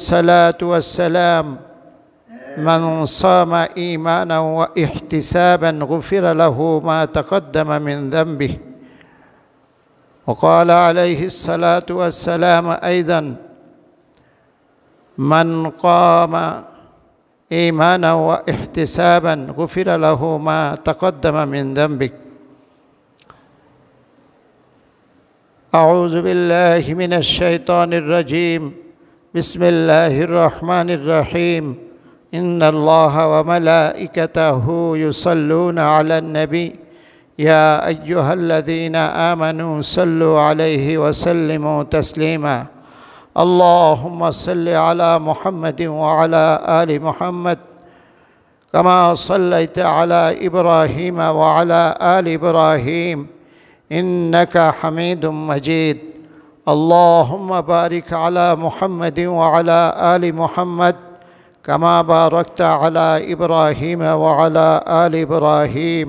الصلاة والسلام من صام إيمانا واحتسابا غفر له ما تقدم من ذنبه وقال عليه الصلاة والسلام أيضا من قام إيمانا واحتسابا غفر له ما تقدم من ذنبه أعوذ بالله من الشيطان الرجيم بسم الله الرحمن الرحيم إن الله وملائكته يصلون على النبي يا أيها الذين آمنوا صلوا عليه وسلموا تسليما اللهم صل على محمد وعلى آل محمد كما صليت على إبراهيم وعلى آل إبراهيم إنك حميد مجيد اللهم بارك على محمد وعلى آل محمد كما باركت على إبراهيم وعلى آل إبراهيم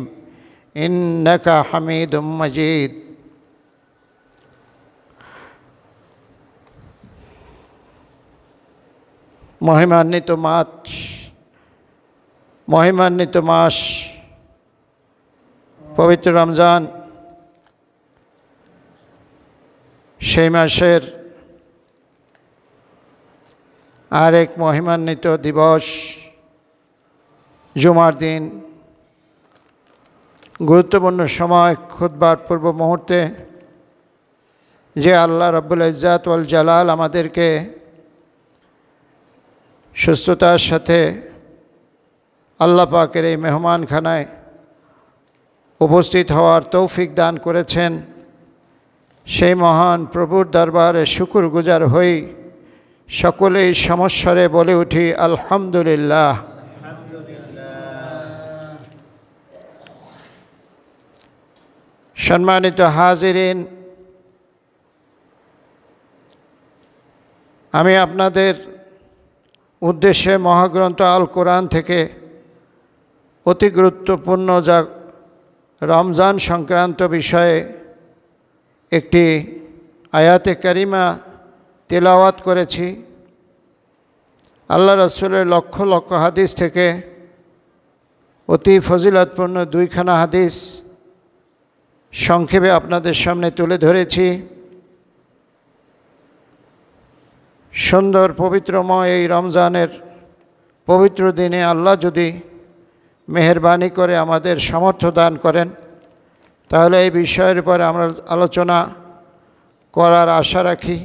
إنك حميد مجيد মহিমান্বিত মাস পবিত্র রমজান সেই মাসের আরেক মহিমান্বিত দিবস জুমার দিন গুরুত্বপূর্ণ সময় খুতবার পূর্ব মুহূর্তে যে আল্লাহ রাব্বুল ইজ্জাত ওয়াল জালাল আমাদেরকে সুস্থতার সাথে আল্লাহ পাকের এই মেহমানখানায় উপস্থিত হওয়ার তৌফিক দান করেছেন সেই মহান প্রভুর দরবারে শুকরগুজার হই সকলেই সমস্বরে বলে উঠি আলহামদুলিল্লাহ। সম্মানিত হাজিরিন, আমি আপনাদের উদ্দেশ্যে মহাগ্রন্থ আল কোরআন থেকে অতি গুরুত্বপূর্ণ যা রমজান সংক্রান্ত বিষয়ে একটি আয়াতে কারিমা তেলাওয়াত করেছি। আল্লাহ রাসূলের লক্ষ লক্ষ হাদিস থেকে অতি ফজিলতপূর্ণ দুইখানা হাদিস সংক্ষেপে আপনাদের সামনে তুলে ধরেছি। সুন্দর পবিত্রময় এই রমজানের পবিত্র দিনে আল্লাহ যদি মেহেরবানি করে আমাদের সামর্থ্য দান করেন তাহলে এই বিষয়ের উপর আমরা আলোচনা করার আশা রাখি।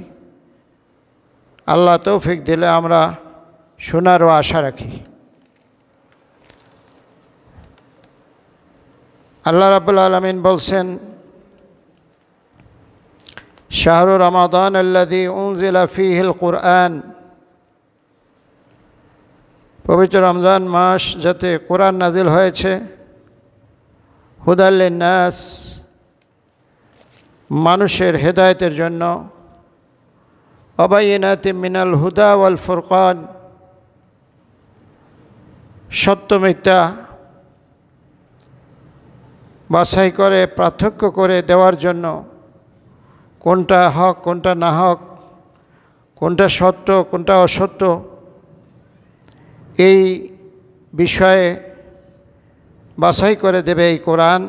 আল্লাহ তৌফিক দিলে আমরা শোনারও আশা রাখি। আল্লাহ রাব্বুল আলামিন বলছেন, শাহরু রমাদান আল্লাযী উনজিলা ফীহিল কুরআন, পবিত্র রমজান মাস যাতে কোরআন নাজিল হয়েছে, হুদাল লিন্নাস, মানুষের হেদায়েতের জন্য, ওয়াবায়িনাতিম মিনাল হুদা ওয়াল ফুরকান, সত্য মিথ্যা বাছাই করে পার্থক্য করে দেওয়ার জন্য, কোনটা হক কোনটা না হক, কোনটা সত্য কোনটা অসত্য, এই বিষয়ে বাছাই করে দেবে এই কোরআন।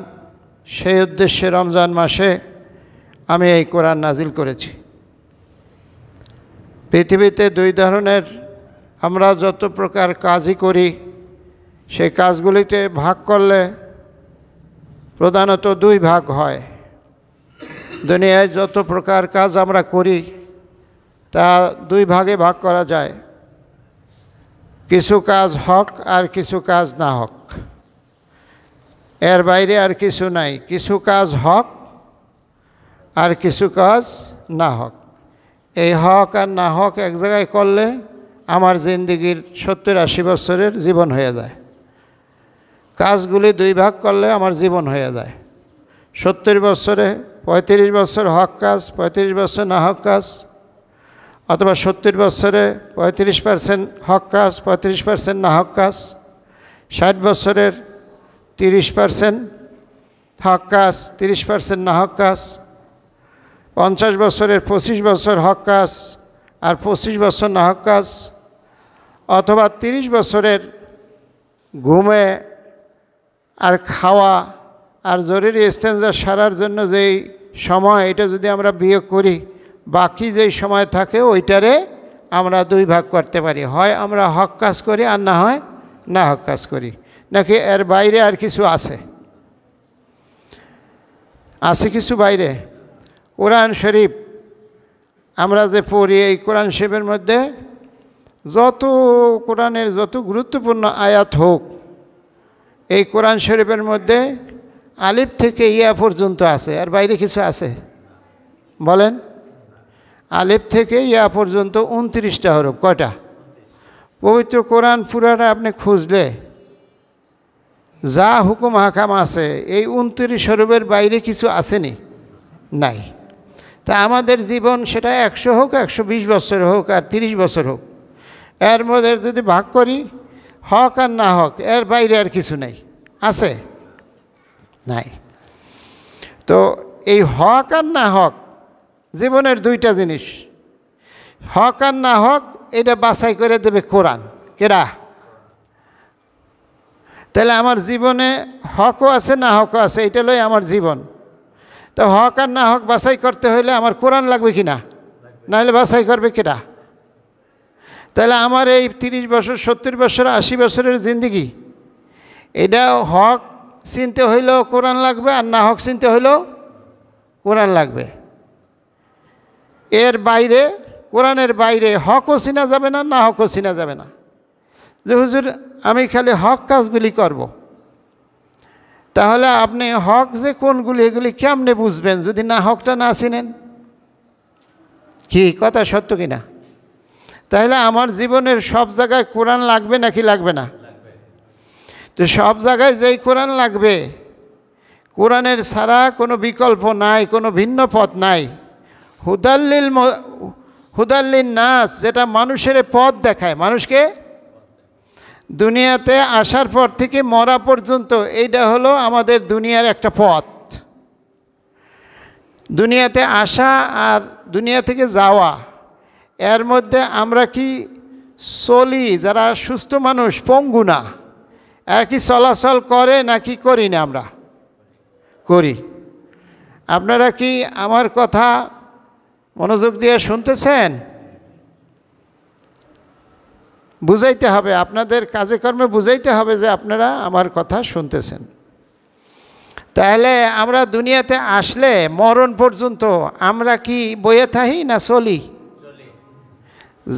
সেই উদ্দেশ্যে রমজান মাসে আমি এই কোরআন নাজিল করেছি। পৃথিবীতে দুই ধরনের আমরা যত প্রকার কাজই করি সেই কাজগুলিতে ভাগ করলে প্রধানত দুই ভাগ হয়। দুনিয়ায় যত প্রকার কাজ আমরা করি তা দুই ভাগে ভাগ করা যায়, কিছু কাজ হক আর কিছু কাজ না হক, এর বাইরে আর কিছু নাই। কিছু কাজ হক আর কিছু কাজ না হক। এই হক আর না হক এক জায়গায় করলে আমার জিন্দেগির 70-80 বছরের জীবন হয়ে যায়। কাজগুলি দুই ভাগ করলে আমার জীবন হয়ে যায়। 70 বছরে 35 বছর হক কাজ, 35 বছর না হক কাজ, অথবা 70 বছরে 35% হক কাজ, 35% না হক কাজ, 60 বছরের 30% হক কাজ, 30% না হক কাজ, 50 বছরের 25 বছর হক কাজ আর 25 বছর না হক কাজ, অথবা 30 বছরের ঘুমে আর খাওয়া আর জরুরি স্ট্যান্সা সারার জন্য যেই সময়, এটা যদি আমরা বিয়োগ করি, বাকি যেই সময় থাকে ওইটারে আমরা 2 ভাগ করতে পারি। হয় আমরা হক কাজ করি আর না হয় না হক কাজ করি। নাকি এর বাইরে আর কিছু আছে? আছে কিছু বাইরে? কোরআন শরীফ আমরা যে পড়ি, এই কোরআন শরীফের মধ্যে কোরআনের যত গুরুত্বপূর্ণ আয়াত হোক, এই কোরআন শরীফের মধ্যে আলিফ থেকে ইয়া পর্যন্ত আছে। আর বাইরে কিছু আছে? বলেন। আলিফ থেকে ইয়া পর্যন্ত 29টা হরফ। কয়টা? পবিত্র কোরআন পুরাটা আপনি খুঁজলে যা হুকুম হাকাম আছে, এই 29 হরফের বাইরে কিছু আসেনি? নাই। তা আমাদের জীবন সেটা 100 হোক, 120 বছর হোক, আর 30 বছর হোক, এর মধ্যে যদি ভাগ করি হক আর না হক, এর বাইরে আর কিছু নেই। আছে? নাই। তো এই হক আর না হক জীবনের 2টা জিনিস। হক আর না হক এটা বাছাই করে দেবে কোরআন। কেডা? তাহলে আমার জীবনে হকও আছে না হকও আছে, এটা লই আমার জীবন। তো হক আর না হক বাছাই করতে হলে আমার কোরআন লাগবে কি না? নাহলে বাছাই করবে কেডা? তাহলে আমার এই 30 বছর, 70 বছর, 80 বছরের জিন্দেগি, এটা হক চিনতে হইলেও কোরআন লাগবে, আর না হক চিনতে হইলেও কোরআন লাগবে। এর বাইরে, কোরআনের বাইরে হকও চিনা যাবে না, না হকও চিনা যাবে না। যে হুজুর আমি খালি হক কাজগুলি করব, তাহলে আপনি হক যে কোনগুলি এগুলি কেমনে বুঝবেন যদি না হকটা না চিনেন? কি কথা সত্য কিনা? তাহলে আমার জীবনের সব জায়গায় কোরআন লাগবে নাকি লাগবে না? তো সব জায়গায় যেই কোরআন লাগবে, কোরআনের ছাড়া কোনো বিকল্প নাই, কোনো ভিন্ন পথ নাই। হুদাল্লিন নাস, যেটা মানুষের পথ দেখায়, মানুষকে দুনিয়াতে আসার পর থেকে মরা পর্যন্ত, এইটা হলো আমাদের দুনিয়ার একটা পথ। দুনিয়াতে আসা আর দুনিয়া থেকে যাওয়া, এর মধ্যে আমরা কি চলি? যারা সুস্থ মানুষ, পঙ্গু না, আর কি চলাচল করে নাকি করি না? আমরা করি। আপনারা কি আমার কথা মনোযোগ দিয়ে শুনতেছেন? বুঝাইতে হবে, আপনাদের কাজে কর্মে বুঝাইতে হবে যে আপনারা আমার কথা শুনতেছেন। তাহলে আমরা দুনিয়াতে আসলে মরণ পর্যন্ত আমরা কি বয়ে থাকি না চলি?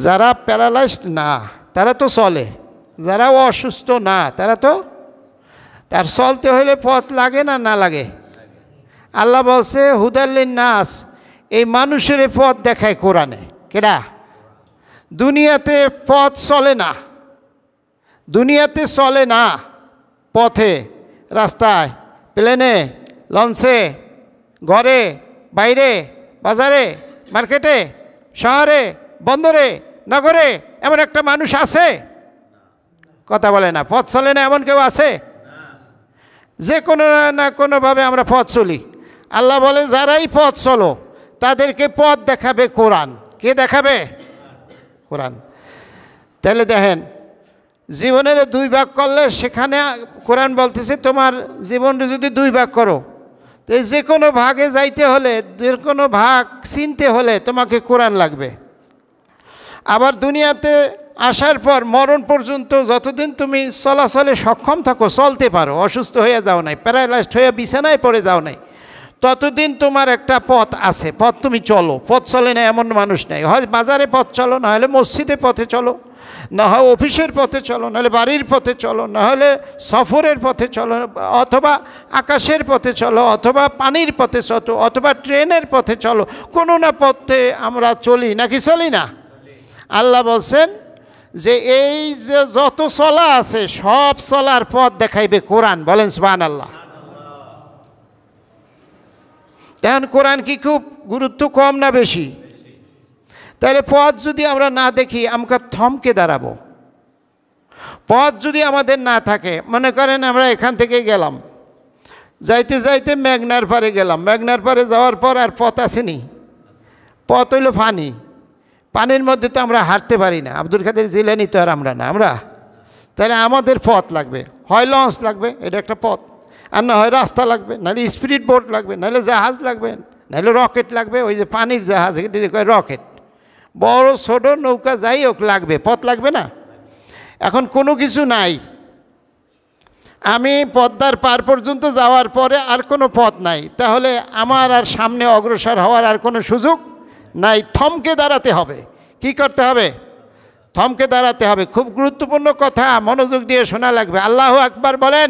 যারা প্যারালাইজড না তারা তো চলে, যারা অসুস্থ না তারা তো, তার চলতে হলে পথ লাগে না, না লাগে? আল্লাহ বলছে হুদাল্লিন নাস, এই মানুষের পথ দেখায় কোরআনে। কেডা? দুনিয়াতে পথ চলে না, দুনিয়াতে চলে না পথে, রাস্তায়, প্লেনে, লঞ্চে, ঘরে, বাইরে, বাজারে, মার্কেটে, শহরে, বন্দরে, নগরে এমন একটা মানুষ আছে? কথা বলে না। পথ চলে না এমন কেউ আছে? যে কোনো না কোনোভাবে আমরা পথ চলি। আল্লাহ বলে যারাই পথ চলো তাদেরকে পথ দেখাবে কোরআন। কে দেখাবে? কোরআন। তাহলে দেখেন, জীবনের 2 ভাগ করলে সেখানে কোরআন বলতেছে তোমার জীবনটা যদি 2 ভাগ করো, তো যে কোনো ভাগে যাইতে হলে, যে কোনো ভাগ চিনতে হলে তোমাকে কোরআন লাগবে। আবার দুনিয়াতে আসার পর মরণ পর্যন্ত যতদিন তুমি চলাচলে সক্ষম থাকো, চলতে পারো, অসুস্থ হয়ে যাও নাই, প্যারালাইজড হয়ে বিছানায় পড়ে যাও নাই, ততদিন তোমার একটা পথ আছে, পথ তুমি চলো। পথ চলে না এমন মানুষ নেই। হয় বাজারে পথ চলো, না হলে মসজিদের পথে চলো, না হয় অফিসের পথে চলো, নাহলে বাড়ির পথে চলো, না হলে সফরের পথে চলো, অথবা আকাশের পথে চলো, অথবা পানির পথে চলো, অথবা ট্রেনের পথে চলো। কোনো না পথে আমরা চলি, নাকি চলি না? আল্লাহ বলছেন যে এই যে যত চলা আছে সব চলার পথ দেখাইবে কোরআন। বলেন সুবহানাল্লাহ। এখন কোরআন কি খুব গুরুত্ব কম না বেশি? তাহলে পথ যদি আমরা না দেখি আমরা থমকে দাঁড়াবো। পথ যদি আমাদের না থাকে, মনে করেন আমরা এখান থেকে গেলাম, যাইতে যাইতে মেঘনার পারে গেলাম, মেঘনার পারে যাওয়ার পর আর পথ আসেনি, পথ হইল পানি, পানির মধ্যে তো আমরা হাঁটতে পারি না, আব্দুল কাদের জিলানী তো আর আমরা না, আমরা তাহলে আমাদের পথ লাগবে, হয় লঞ্চ লাগবে, এটা একটা পথ, আর না হয় রাস্তা লাগবে, নাহলে স্পিরিট বোট লাগবে, নাহলে জাহাজ লাগবে, নাহলে রকেট লাগবে, ওই যে পানির জাহাজ এটি কয় রকেট, বড় ছোট নৌকা যাই হোক লাগবে, পথ লাগবে না। এখন কোনো কিছু নাই, আমি পদ্মার পার পর্যন্ত যাওয়ার পরে আর কোনো পথ নাই, তাহলে আমার আর সামনে অগ্রসর হওয়ার আর কোনো সুযোগ নাই, থমকে দাঁড়াতে হবে। কি করতে হবে? থমকে দাঁড়াতে হবে। খুব গুরুত্বপূর্ণ কথা, মনোযোগ দিয়ে শোনা লাগবে। আল্লাহু আকবার বলেন।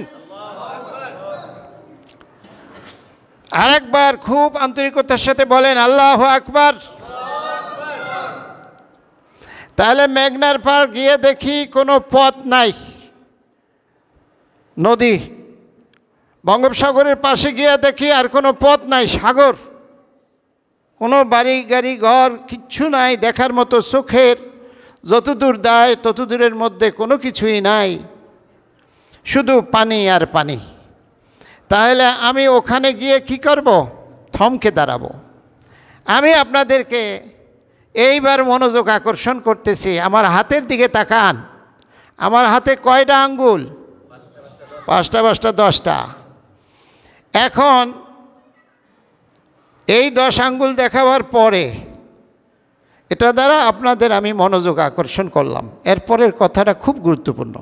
আরেকবার খুব আন্তরিকতার সাথে বলেন আল্লাহু আকবার। তাহলে মেঘনার পার গিয়ে দেখি কোনো পথ নাই, নদী। বঙ্গোপসাগরের পাশে গিয়ে দেখি আর কোনো পথ নাই, সাগর, কোনো বাড়ি গাড়ি ঘর কিচ্ছু নাই দেখার মতো, চোখের যতদূর দেয় ততদূরের মধ্যে কোনো কিছুই নাই, শুধু পানি আর পানি। তাহলে আমি ওখানে গিয়ে কি করব? থমকে দাঁড়াবো। আমি আপনাদেরকে এইবার মনোযোগ আকর্ষণ করতেছি, আমার হাতের দিকে তাকান। আমার হাতে কয়টা আঙ্গুল? 5টা 5টা 10টা। এখন এই 10 আঙ্গুল দেখাবার পরে এটা দ্বারা আপনাদের আমি মনোযোগ আকর্ষণ করলাম। এরপরের কথাটা খুব গুরুত্বপূর্ণ।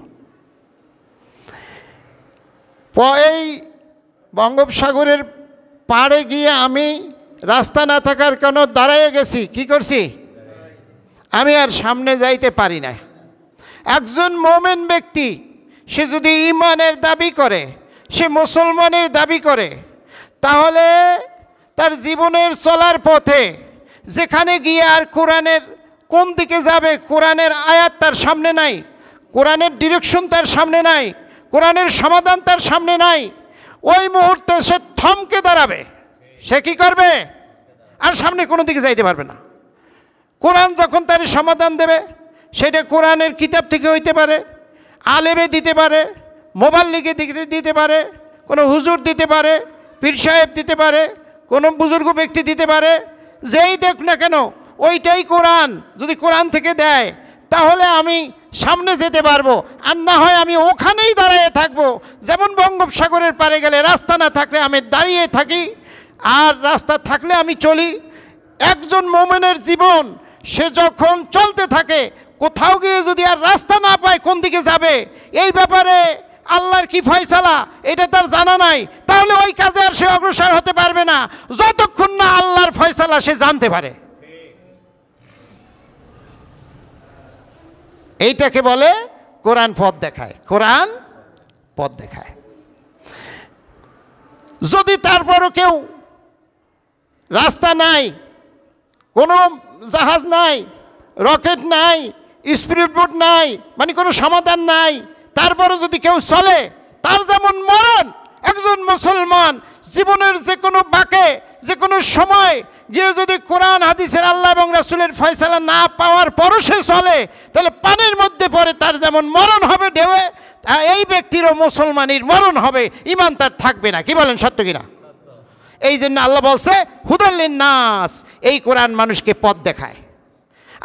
এই বঙ্গোপসাগরের পাড়ে গিয়ে আমি রাস্তা না থাকার কারণে দাঁড়াইয়ে গেছি। কি করছি? আমি আর সামনে যাইতে পারি না। একজন মুমিন ব্যক্তি সে যদি ঈমানের দাবি করে, সে মুসলমানের দাবি করে, তাহলে তার জীবনের চলার পথে যেখানে গিয়ে আর কোরআনের কোন দিকে যাবে, কোরআনের আয়াত তার সামনে নাই, কোরআনের ডিরেকশন তার সামনে নাই, কোরআনের সমাধান তার সামনে নাই, ওই মুহূর্তে সে থমকে দাঁড়াবে। সে কি করবে? আর সামনে কোনো দিকে যাইতে পারবে না। কোরআন যখন তার সমাধান দেবে, সেটা কোরআনের কিতাব থেকে হইতে পারে, আলেমে দিতে পারে, মোবাল্লিগে দিতে পারে, কোনো হুজুর দিতে পারে, পীর সাহেব দিতে পারে, কোনো বুজুর্গ ব্যক্তি দিতে পারে, যেই দেখ না কেন ওইটাই কোরআন। যদি কোরআন থেকে দেয় তাহলে আমি সামনে যেতে পারবো, আর না হয় আমি ওখানেই দাঁড়িয়ে থাকবো। যেমন বঙ্গোপসাগরের পারে গেলে রাস্তা না থাকলে আমি দাঁড়িয়ে থাকি, আর রাস্তা থাকলে আমি চলি। একজন মুমিনের জীবন, সে যখন চলতে থাকে, কোথাও গিয়ে যদি আর রাস্তা না পায় কোন দিকে যাবে, এই ব্যাপারে আল্লাহর কি ফয়সালা এটা তার জানা নাই, তাহলে ওই কাজে আর সে অগ্রসর হতে পারবে না যতক্ষণ না আল্লাহর ফয়সালা সে জানতে পারে। এইটাকে বলে কোরআন পথ দেখায়। কোরআন পথ দেখায়। যদি তারপরও কেউ রাস্তা নাই, কোনো জাহাজ নাই, রকেট নাই, স্পিরিট বোট নাই, মানে কোনো সমাধান নাই, তারপরও যদি কেউ চলে, তার যেমন মরণ, একজন মুসলমান জীবনের যে কোনো বাঁকে যে কোনো সময় গিয়ে যদি কোরআন হাদিসের আল্লাহ এবং রাসূলের ফয়সালা না পাওয়ার পরও সে চলে, তাহলে পানির মধ্যে পড়ে তার যেমন মরণ হবে ঢেউয়ে, এই ব্যক্তিরও মুসলমানের মরণ হবে, ঈমান তার থাকবে না। কি বলেন, সত্য কিনা? এই জন্য আল্লাহ বলছে হুদাল্লিন নাস, এই কোরআন মানুষকে পথ দেখায়।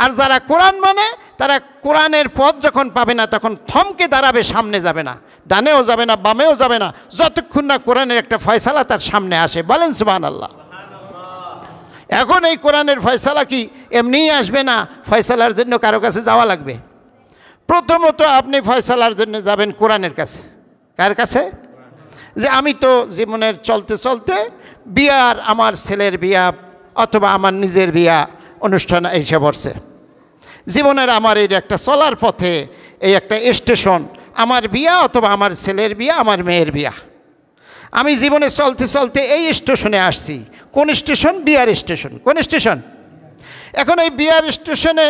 আর যারা কোরআন মানে, তারা কোরআনের পথ যখন পাবে না তখন থমকে দাঁড়াবে, সামনে যাবে না, ডানেও যাবে না, বামেও যাবে না, যতক্ষণ না কোরআনের একটা ফয়সালা তার সামনে আসে। বলেন সুবহানাল্লাহ। এখন এই কোরআনের ফয়সালা কি এমনিই আসবে না, ফয়সালার জন্য কারো কাছে যাওয়া লাগবে। প্রথমত আপনি ফয়সালার জন্য যাবেন কোরআনের কাছে। কার কাছে? যে আমি তো জীবনের চলতে চলতে বিয়ার, আমার ছেলের বিয়া অথবা আমার নিজের বিয়া অনুষ্ঠান এসে পড়ছে। জীবনের আমার এই একটা চলার পথে এই একটা স্টেশন, আমার বিয়া অথবা আমার ছেলের বিয়া, আমার মেয়ের বিয়া। আমি জীবনে চলতে চলতে এই স্টেশনে আসছি। কোন স্টেশন? বিয়ার স্টেশন। কোন স্টেশন? এখন এই বিয়ার স্টেশনে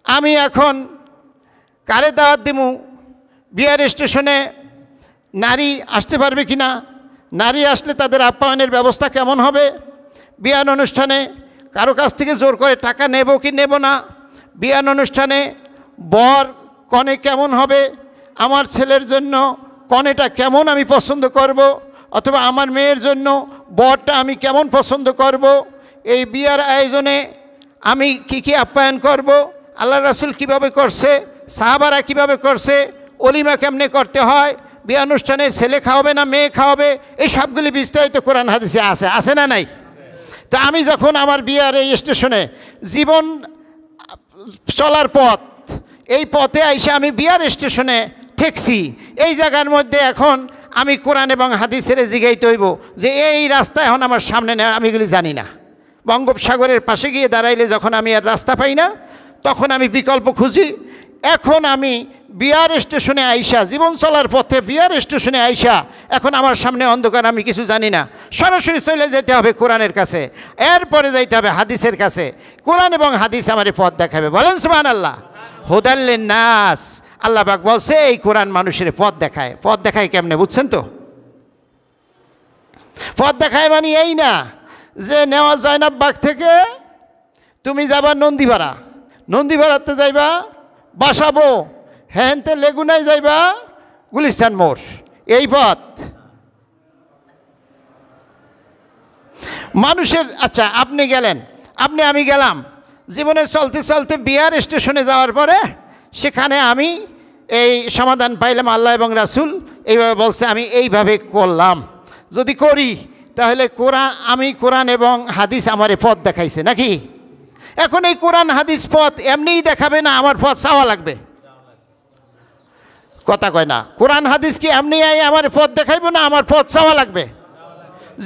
আমি এখন কারে দাওয়াত দিমু? বিয়ার স্টেশনে নারী আসতে পারবে কি না? নারী আসলে তাদের আপ্যায়নের ব্যবস্থা কেমন হবে? বিয়ার অনুষ্ঠানে কারো কাছ থেকে জোর করে টাকা নেব কি নেব না? বিয়ার অনুষ্ঠানে বর কনে কেমন হবে? আমার ছেলের জন্য কনেটা কেমন আমি পছন্দ করব, অথবা আমার মেয়ের জন্য বরটা আমি কেমন পছন্দ করব? এই বিয়ার আয়োজনে আমি কি আপ্যায়ন করব, আল্লাহ রাসূল কিভাবে করছে, সাহাবারা কিভাবে করছে, অলিমা কেমনে করতে হয়, বিয়ে অনুষ্ঠানে ছেলে খাওয়াবে না মেয়ে খাওয়াবে, এই সবগুলি বিস্তারিত কোরআন হাদিসে আছে না নাই? তা আমি যখন আমার বিয়ার এই স্টেশনে জীবন চলার পথ, এই পথে আইসা আমি বিয়ার স্টেশনে ঠেকছি, এই জায়গার মধ্যে এখন আমি কোরআন এবং হাদিসের জিগাইতে হইব যে এই রাস্তা এখন আমার সামনে নেয়, আমি এগুলি জানি না। বঙ্গোপসাগরের পাশে গিয়ে দাঁড়াইলে যখন আমি আর রাস্তা পাই না, তখন আমি বিকল্প খুঁজি। এখন আমি বিয়ার স্টেশনে আইসা, জীবন চলার পথে বিয়ার স্টেশনে আইসা, এখন আমার সামনে অন্ধকার, আমি কিছু জানি না। সরাসরি চলে যেতে হবে কোরআনের কাছে, এরপরে যাইতে হবে হাদিসের কাছে। কোরআন এবং হাদিস আমার পথ দেখাবে। বলেন সুবহানাল্লাহ। হুদাল্লিন নাস, আল্লাহ পাক বলছে এই কোরআন মানুষের পথ দেখায়। পথ দেখায় কেমনে বুঝছেন তো? পথ দেখায় মানে এই না যে নেওয়া জয়নাববাগ থেকে তুমি যাবা নন্দীপাড়া, নন্দীপাড়াতে যাইবা বাসাবো, হ্যানতে লেগুনায় যাইবা গুলিস্তান মোড়, এই পথ মানুষের। আচ্ছা আপনি গেলেন, আমি গেলাম, জীবনে চলতে চলতে বিয়ার স্টেশনে যাওয়ার পরে সেখানে আমি এই সমাধান পাইলাম, আল্লাহ এবং রাসূল এইভাবে বলছে, আমি এইভাবে করলাম। যদি করি তাহলে কোরআন এবং হাদিস আমারে পথ দেখাইছে নাকি? এখন এই কোরআন হাদিস পথ এমনিই দেখাবে না, আমার পথ চাওয়া লাগবে। কথা কয় না। কোরআন হাদিস কি এমনি আমার পথ দেখাইব না, আমার পথ চাওয়া লাগবে।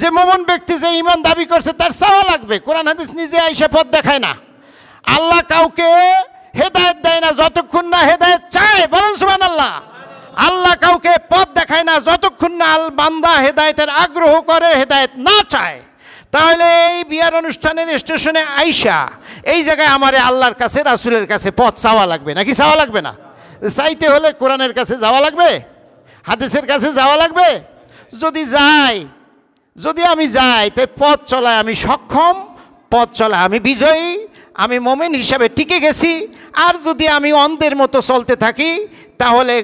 যে মুমিন ব্যক্তি যে ঈমান দাবি করছে তার চাওয়া লাগবে। কোরআন হাদিস নিজে আইসা পথ দেখায় না। আল্লাহ কাউকে হেদায়েত দেয় না যতক্ষণ না হেদায়েত চায়। বলেন সুবহানাল্লাহ। আল্লাহ কাউকে পথ দেখায় না যতক্ষণ না বান্দা হেদায়েতের আগ্রহ করে, হেদায়েত না চায়। তাহলে এই বিয়ার অনুষ্ঠানের স্টেশনে আইসা এই জায়গায় আমারে আল্লাহর কাছে রাসূলের কাছে পথ চাওয়া লাগবে নাকি চাওয়া লাগবে না? চাইতে হলে কোরআনের কাছে যাওয়া লাগবে, হাদিসের কাছে যাওয়া লাগবে। যদি আমি যাই তাই পথ চলায় আমি সক্ষম, পথ চলায় আমি বিজয়ী, আমি মুমিন হিসাবে টিকে গেছি। আর যদি আমি অন্ধের মতো চলতে থাকি তাহলে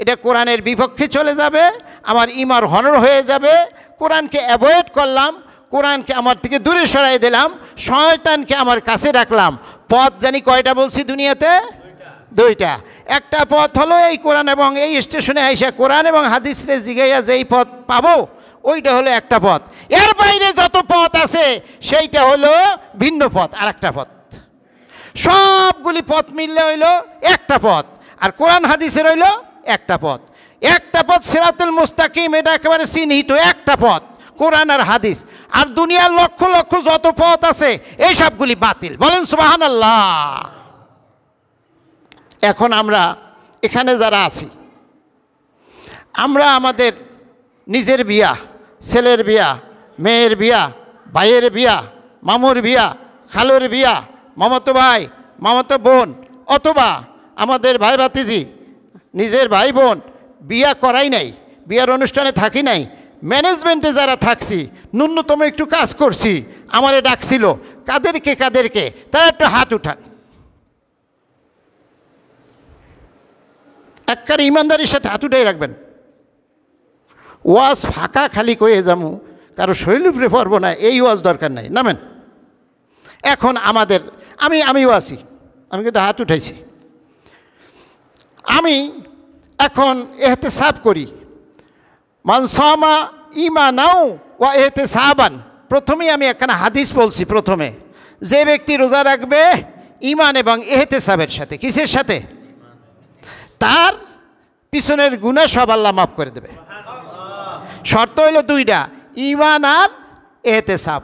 এটা কোরআনের বিপক্ষে চলে যাবে, আমার ঈমান হনর হয়ে যাবে। কোরআনকে অ্যাভয়েড করলাম, কোরআনকে আমার থেকে দূরে সরাই দিলাম, শয়তানকে আমার কাছে রাখলাম। পথ জানি কয়টা বলছি দুনিয়াতে? দুইটা। একটা পথ হলো এই কোরআন এবং এই স্টেশনে আইসা কোরআন এবং হাদিসে জিগাইয়া যেই পথ পাবো ওইটা হলো একটা পথ। এর বাইরে যত পথ আছে সেইটা হলো ভিন্ন পথ, আর একটা পথ। সবগুলি পথ মিললে হইল একটা পথ, আর কোরআন হাদিসের হইল একটা পথ। একটা পথ সিরাতুল মুস্তাকিম, এটা একেবারে চিহ্নিত একটা পথ, কোরআন আর হাদিস। আর দুনিয়ার লক্ষ লক্ষ যত পথ আছে এই সবগুলি বাতিল। বলেন সুবহানাল্লাহ। এখন আমরা এখানে যারা আছি, আমরা আমাদের নিজের বিয়া, ছেলের বিয়া, মেয়ের বিয়া, ভাইয়ের বিয়া, মামুর বিয়া, খালুর বিয়া, মামাতো ভাই, মামাতো বোন, অথবা আমাদের ভাই ভাতিজি, নিজের ভাই বোন বিয়া করাই নাই, বিয়ার অনুষ্ঠানে থাকি নাই, ম্যানেজমেন্টে যারা থাকছি, ন্যূনতম একটু কাজ করছি, আমারে ডাকছিল, কাদেরকে তারা একটু হাত উঠান। একবারে ইমানদারির সাথে হাত উঠাই রাখবেন। ওয়াজ ফাঁকা খালি কয়ে যাবো, কারো শরীর উপরে পড়বো না, এই ওয়াজ দরকার নাই, নামেন। এখন আমাদের আমিও আছি, আমি কিন্তু হাত উঠাইছি। আমি এখন ইহতিসাব করি, মানসামা ঈমানাও ওয়া ইহতিসাবান। প্রথমেই আমি একখানা হাদিস বলছি। প্রথমে যে ব্যক্তি রোজা রাখবে ঈমান এবং ইহতিসাবের সাথে, কিসের সাথে? তার পিছনের গুনাহ সব আল্লাহ মাফ করে দেবে। শর্ত হইল দুইটা, ঈমান আর ইহতিসাব।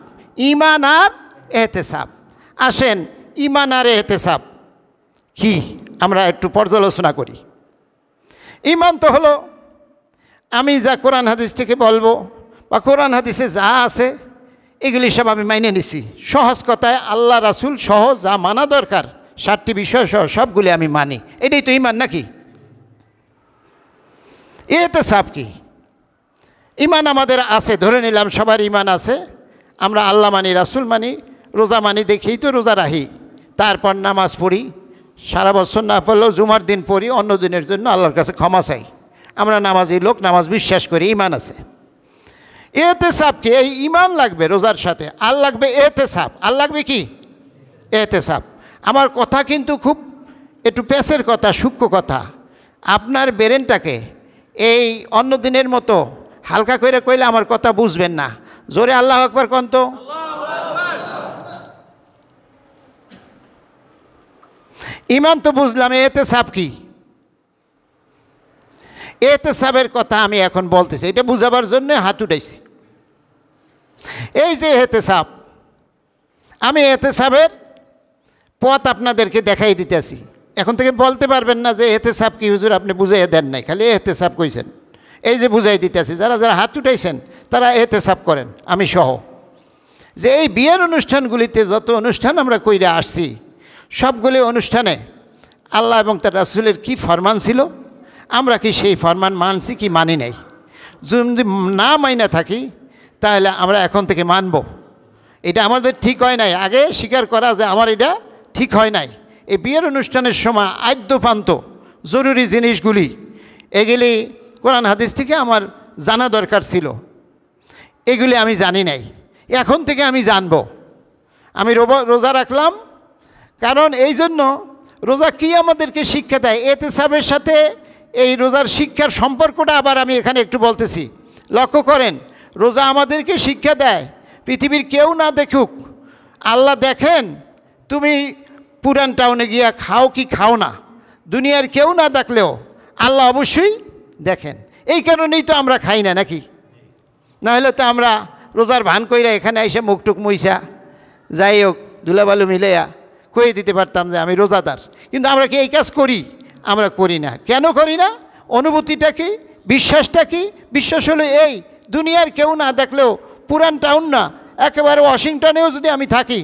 ঈমান আর ইহতিসাব। আসেন, ঈমান আর ইহতিসাব কি আমরা একটু পর্যালোচনা করি। ঈমান তো হলো আমি যা কোরআন হাদিস থেকে বলবো বা কোরআন হাদিসে যা আছে এগুলি সব আমি মাইনে নিছি। সহজ কথায় আল্লাহ রাসূল সহ যা মানা দরকার 7টি বিষয় সহ সবগুলি আমি মানি, এটাই তো ঈমান নাকি? ইহতিসাব কি? ঈমান আমাদের আছে, ধরে নিলাম সবার ঈমান আছে, আমরা আল্লাহ মানি, রাসূল মানি, রোজা মানি, দেখেই তো রোজা রাখি, তারপর নামাজ পড়ি, সারা বছর না পড়লেও জুমার দিন পড়ি, অন্য দিনের জন্য আল্লাহর কাছে ক্ষমা চাই। আমরা নামাজি লোক, নামাজ বিশ্বাস করি, ঈমান আছে। ইহতিসাব কি? এই ঈমান লাগবে রোজার সাথে, আর লাগবে ইহতিসাব। আর লাগবে কি? এহতেসাব। আমার কথা কিন্তু খুব একটু পেশের কথা, সূক্ষ্ম কথা। আপনার ব্রেনটাকে এই অন্য দিনের মতো হালকা করে কইলে আমার কথা বুঝবেন না। জোরে আল্লাহু আকবার কোন তো। ঈমান তো বুঝলাম, এহতেসাব কি? এহতেসাবের কথা আমি এখন বলতেছি, এটা বুঝাবার জন্য হাত উঠাইছি। এই যে এহতেসাব, আমি এহতেসাবের পথ আপনাদেরকে দেখাই দিতেছি। এখন থেকে বলতে পারবেন না যে এহতেসাব কি হুজুর আপনি বুঝাইয়া দেন নাই, খালি এহতেসাব কইছেন। এই যে বুঝাই দিতেছি, যারা যারা হাত উঠাইছেন তারা এহতেসাব করেন, আমি সহ। যে এই বিয়ের অনুষ্ঠানগুলিতে যত অনুষ্ঠান আমরা কইরা আসছি, সবগুলি অনুষ্ঠানে আল্লাহ এবং তার রাসূলের কি ফরমান ছিল, আমরা কি সেই ফরমান মানছি কি মানি নাই? যদি না মাইনা থাকি তাহলে আমরা এখন থেকে মানব। এটা আমাদের ঠিক হয় নাই, আগে স্বীকার করা যে আমার এটা ঠিক হয় নাই। এই বিয়ের অনুষ্ঠানের সময় আদ্যপান্ত জরুরি জিনিসগুলি, এগুলি কোরআন হাদিস থেকে আমার জানা দরকার ছিল, এগুলি আমি জানি নাই। এখন থেকে আমি জানব। আমি রোজা রাখলাম, কারণ এই জন্য রোজা কি আমাদেরকে শিক্ষা দেয়, এহতেসাবের সাথে এই রোজার শিক্ষার সম্পর্কটা আবার আমি এখানে একটু বলতেছি। লক্ষ্য করেন, রোজা আমাদেরকে শিক্ষা দেয় পৃথিবীর কেউ না দেখুক, আল্লাহ দেখেন। তুমি পুরান টাউনে গিয়া খাও কি খাও না, দুনিয়ার কেউ না দেখলেও আল্লাহ অবশ্যই দেখেন। এই কারণেই তো আমরা খাই না, নাকি? নাহলে তো আমরা রোজার ভান কইরা এখানে এসে মুখটুক মুইসা যাই হোক ধুলাবালু মিলাইয়া কয়ে দিতে পারতাম যে আমি রোজাদার। কিন্তু আমরা কি এই কাজ করি? আমরা করি না। কেন করি না? অনুভূতিটা কি, বিশ্বাসটা কি? বিশ্বাস হলো এই, দুনিয়ার কেউ না দেখলেও, পুরান টাউন না, একেবারে ওয়াশিংটনেও যদি আমি থাকি,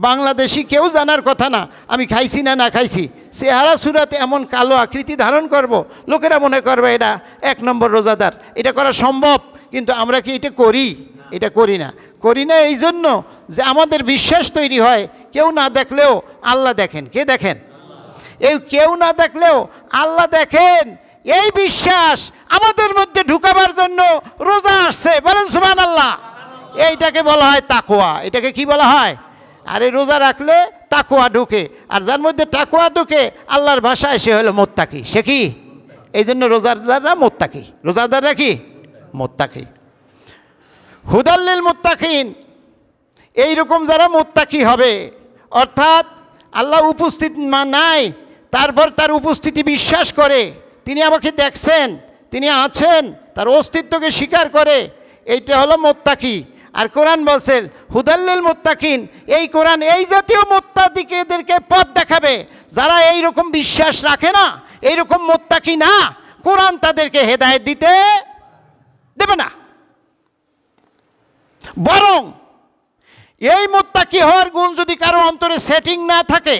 বাংলাদেশি কেউ জানার কথা না আমি খাইছি না না খাইছি। চেহারা সুরাতে এমন কালো আকৃতি ধারণ করব, লোকেরা মনে করবে এটা 1 নম্বর রোজাদার। এটা করা সম্ভব, কিন্তু আমরা কি এটা করি? এটা করি না। করি না এই জন্য যে আমাদের বিশ্বাস তৈরি হয় কেউ না দেখলেও আল্লাহ দেখেন। কে দেখেন? এই কেউ না দেখলেও আল্লাহ দেখেন, এই বিশ্বাস আমাদের মধ্যে ঢুকাবার জন্য রোজা আসছে। বলেন সুবহানাল্লাহ। এইটাকে বলা হয় তাকওয়া। এটাকে কি বলা হয়? আর এই রোজা রাখলে তাকওয়া ঢুকে, আর যার মধ্যে তাকওয়া ঢুকে আল্লাহর ভাষায় সে হলো মুত্তাকি। সে কি? এই জন্য রোজাদাররা মুত্তাকি। রোজাদাররা কি? মুত্তাকি। হুদাল্লিল মুত্তাকিন, এইরকম যারা মুত্তাকি হবে, অর্থাৎ আল্লাহ উপস্থিত নাই, তারপর তার উপস্থিতি বিশ্বাস করে, তিনি আমাকে দেখছেন, তিনি আছেন, তার অস্তিত্বকে স্বীকার করে, এইটা হলো মুত্তাকি। আর কোরআন বলছেন হুদাল্লিল মুত্তাকিন, এই কোরআন এই জাতীয় মুত্তাকিদেরকে পথ দেখাবে। যারা এই রকম বিশ্বাস রাখে না, এই রকম মুত্তাকি না, কোরআন তাদেরকে হেদায়েত দিতে দেবে না। বরং এই মুত্তাকি হওয়ার গুণ যদি কারো অন্তরে সেটিং না থাকে,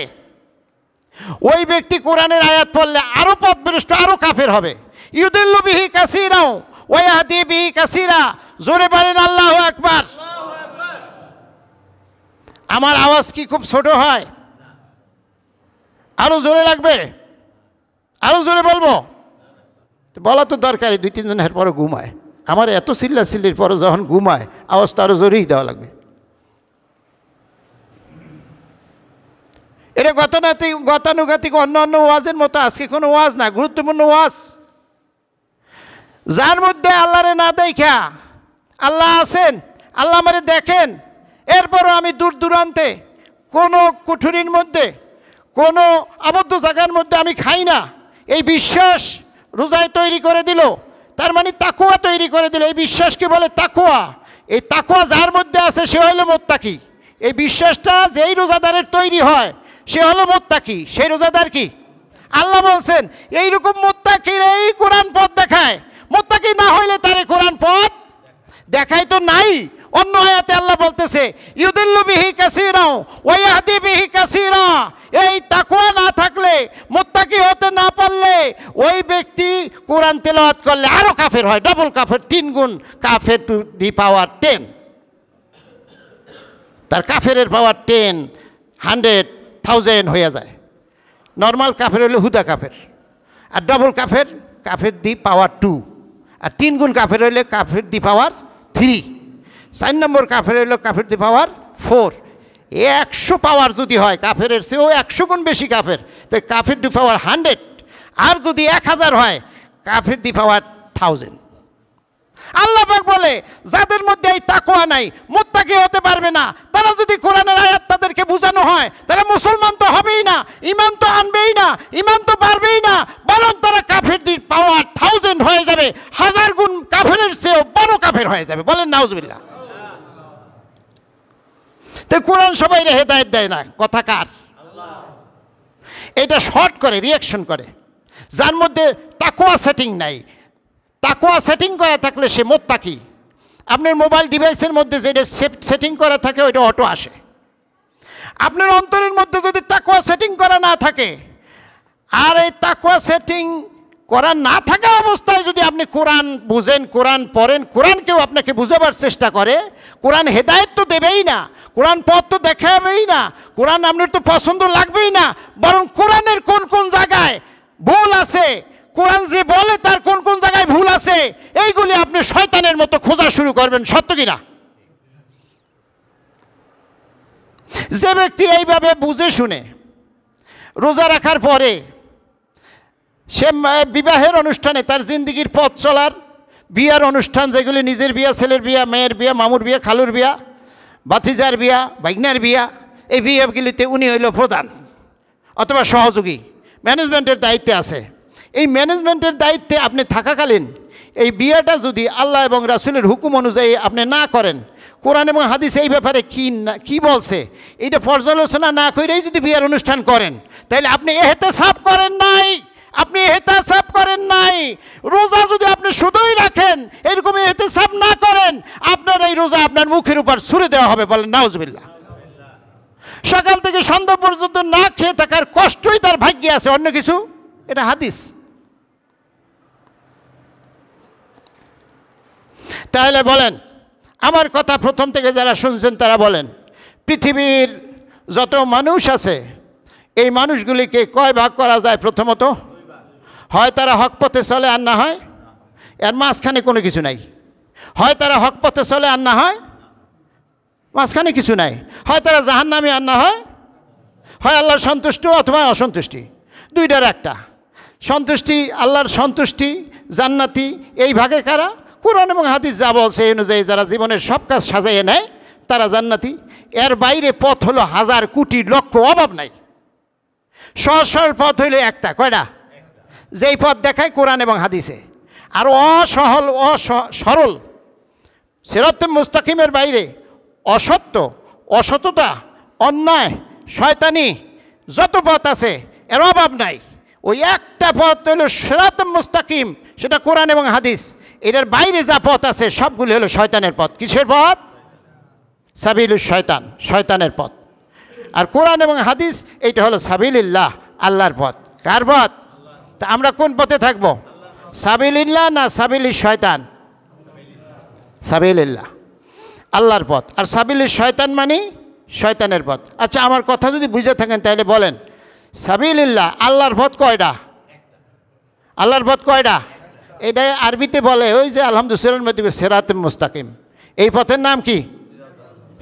ওই ব্যক্তি কোরআনের আয়াত পড়লে আরো পথভ্রষ্ট, আরো কাফের হবে। ইউদিল্লু বিহি কাসীরা ওয়া ইয়াহদি বিহি কাসীরা। জোরে বলেন আল্লাহু আকবার। আমার আওয়াজ কি খুব ছোট হয়? আরো জোরে লাগবে? আরো জোরে বলবো? বলা তো দরকারই, 2-3 জনের পরে ঘুমায়। আমার এত চিল্লাচিল্লির পরে যখন ঘুমায়, আওয়াজটা আরো জোরেই দেওয়া লাগবে। এটা গতানুগতিক অন্য অন্য ওয়াজের মতো আজকে কোনো ওয়াজ না, গুরুত্বপূর্ণ ওয়াজ। যার মধ্যে আল্লাহরে না দেখা, আল্লাহ আছেন, আল্লাহ আমারে দেখেন, এরপরও আমি দূর দূরান্তে কোনো কুঠুরির মধ্যে, কোনো আবদ্ধ জায়গার মধ্যে আমি খাই না, এই বিশ্বাস রোজায় তৈরি করে দিল। তার মানে তাকওয়া তৈরি করে দিল। এই বিশ্বাসকে বলে তাকওয়া। এই তাকওয়া যার মধ্যে আছে সে হলো মুত্তাকি। এই বিশ্বাসটা যেই রোজাদারের তৈরি হয় সে হলো মুত্তাকি। সেই রোজাদার কি? আল্লাহ বলছেন এইরকম মুত্তাকির এই কোরআন পথ দেখায়। মুত্তাকি না হইলে তার কোরআন পথ দেখায় তো নাই। অন্য আয়াতে আল্লাহ বলতেছে ইউদিল্লু বিহি কাসীরা ওয়া ইয়াহদি বিহি কাসীরা। এই তাকওয়া না থাকলে, মুত্তাকি হতে না পারলে, ওই ব্যক্তি কোরআন তেলাওয়াত করলে আরো কাফের হয়, ডবল কাফের, 3 গুণ কাফের টু দি পাওয়ার 10। তার কাফেরের পাওয়ার 10, 100, 1000 হয়ে যায়। নর্মাল কাফের হলে হুদা কাফের, আর ডবল কাফের, কাফের দি পাওয়ার 2, আর 3 গুণ কাফের হইলে কাফের দি পাওয়ার 3, 4 নম্বর কাফের হইল কাফের দি পাওয়ার 4। 100 পাওয়ার যদি হয়, কাফেরের চেয়েও 100 গুণ বেশি কাফের, তো কাফের দি পাওয়ার 100, আর যদি 1000 হয় কাফের দি পাওয়ার 1000। আল্লাহ পাক বলে যাদের মধ্যে এই তাকওয়া নাই, মুত্তাকি হতে পারবে না, তারা যদি কোরআনের আয়াত তাদেরকে বোঝানো হয়, তারা মুসলমান তো হবেই না, ঈমান তো আনবেই না, ঈমান তো পারবেই না, বরং তারা কাফের দি পাওয়ার 1000 হয়ে যাবে, 1000 গুণ কাফেরের চেয়েও বড় কাফের হয়ে যাবে। বলেন নাউজুবিল্লাহ। তো কোরআন সবাইরে হেদায়েত দেয় না, কথা কার? এটা শর্ট করে, রিয়াকশন করে। যার মধ্যে তাকওয়া সেটিং নাই, তাকওয়া সেটিং করা থাকলে সে মুত্তাকি। আপনার মোবাইল ডিভাইসের মধ্যে যেটা সেটিং করা থাকে ওইটা অটো আসে। আপনার অন্তরের মধ্যে যদি তাকওয়া সেটিং করা না থাকে, আর এই তাকওয়া সেটিং করা না থাকা অবস্থায় যদি আপনি কোরআন বুঝেন, কোরআন পড়েন, কোরআন কেউ আপনাকে বুঝাবার চেষ্টা করে, কোরআন হেদায়েত তো দেবেই না, কোরআন পথ তো দেখাবেই না, কোরআন আপনার তো পছন্দ লাগবেই না, বরং কোরআনের কোন কোন জায়গায় ভুল আছে, কোরআন যে বলে তার কোন কোন জায়গায় ভুল আছে, এইগুলি আপনি শয়তানের মতো খোঁজা শুরু করবেন। সত্য কিনা? যে ব্যক্তি এইভাবে বুঝে শুনে রোজা রাখার পরে সে বিবাহের অনুষ্ঠানে তার জিন্দগির পথ চলার, বিয়ার অনুষ্ঠান যেগুলি নিজের বিয়া, ছেলের বিয়া, মেয়ের বিয়া, মামুর বিয়া, খালুর বিয়া, ভাতিজার বিয়া, ভাগ্নের বিয়া, এই বিয়াগুলিতে উনি হইল প্রধান অথবা সহযোগী, ম্যানেজমেন্টের দায়িত্বে আছে। এই ম্যানেজমেন্টের দায়িত্বে আপনি থাকাকালীন এই বিয়াটা যদি আল্লাহ এবং রাসূলের হুকুম অনুযায়ী আপনি না করেন, কোরআন এবং হাদিস এই ব্যাপারে কি বলছে এইটা পর্যালোচনা না করেই যদি বিয়ার অনুষ্ঠান করেন, তাহলে আপনি ইহতিসাব করেন নাই, আপনি ইহতিসাব করেন নাই। রোজা যদি আপনি শুধুই রাখেন, এরকম ইহতিসাব না করেন, আপনার এই রোজা আপনার মুখের উপর ছুঁড়ে দেওয়া হবে। বলেন নাউজুবিল্লাহ। সকাল থেকে সন্ধ্যা পর্যন্ত না খেয়ে থাকার কষ্টই তার ভাগ্যে আছে, অন্য কিছু, এটা হাদিস। তাহলে বলেন, আমার কথা প্রথম থেকে যারা শুনছেন তারা বলেন, পৃথিবীর যত মানুষ আছে এই মানুষগুলিকে কয় ভাগ করা যায়? প্রথমত, হয় তারা হক পথে চলে আর না হয় এর মাঝখানে কোনো কিছু নাই, হয় তারা হক পথে চলে আর না হয় মাঝখানে কিছু নাই, হয় তারা জাহান্নামী আর না হয় আল্লাহর সন্তুষ্ট অথবা অসন্তুষ্টি, দুইটার একটা। সন্তুষ্টি, আল্লাহর সন্তুষ্টি, জান্নাতি, এই ভাগে কারা? কোরআন এবং হাদিস যা বলছে এই অনুযায়ী যারা জীবনের সব কাজ সাজাইয়ে নেয় তারা জান্নাতি। এর বাইরে পথ হলো হাজার কোটি লক্ষ, অভাব নাই। সহজ সরল পথ হইল একটা, কয়টা? যেই পথ দেখায় কোরআন এবং হাদিসে। আর সরল সিরাতুল মুস্তাকিমের বাইরে অসত্য, অসততা, অন্যায়, শয়তানি যত পথ আছে এর অভাব নাই। ওই একটা পথ হলো সিরাতুল মুস্তাকিম, সেটা কোরআন এবং হাদিস। এটার বাইরে যা পথ আছে সবগুলি হলো শয়তানের পথ। কিসের পথ? সাবিলুশ শয়তান, শয়তানের পথ। আর কোরআন এবং হাদিস এইটা হলো সাবিলিল্লাহ, আল্লাহর পথ। কার পথ? তা আমরা কোন পথে থাকবো? সাবিলিল্লাহ না সাবিলিশ শয়তান? সাবিলিল্লাহ, আল্লাহর পথ। আর সাবিলিশ শয়তান মানে শয়তানের পথ। আচ্ছা, আমার কথা যদি বুঝে থাকেন তাহলে বলেন, সাবিলিল্লাহ, আল্লাহর পথ কয়টা? আল্লাহর পথ কয়টা? এটা আরবিতে বলে ওই যে আলহামদুলিল্লাহ সিরাতুল মুস্তাকিম। এই পথের নাম কি?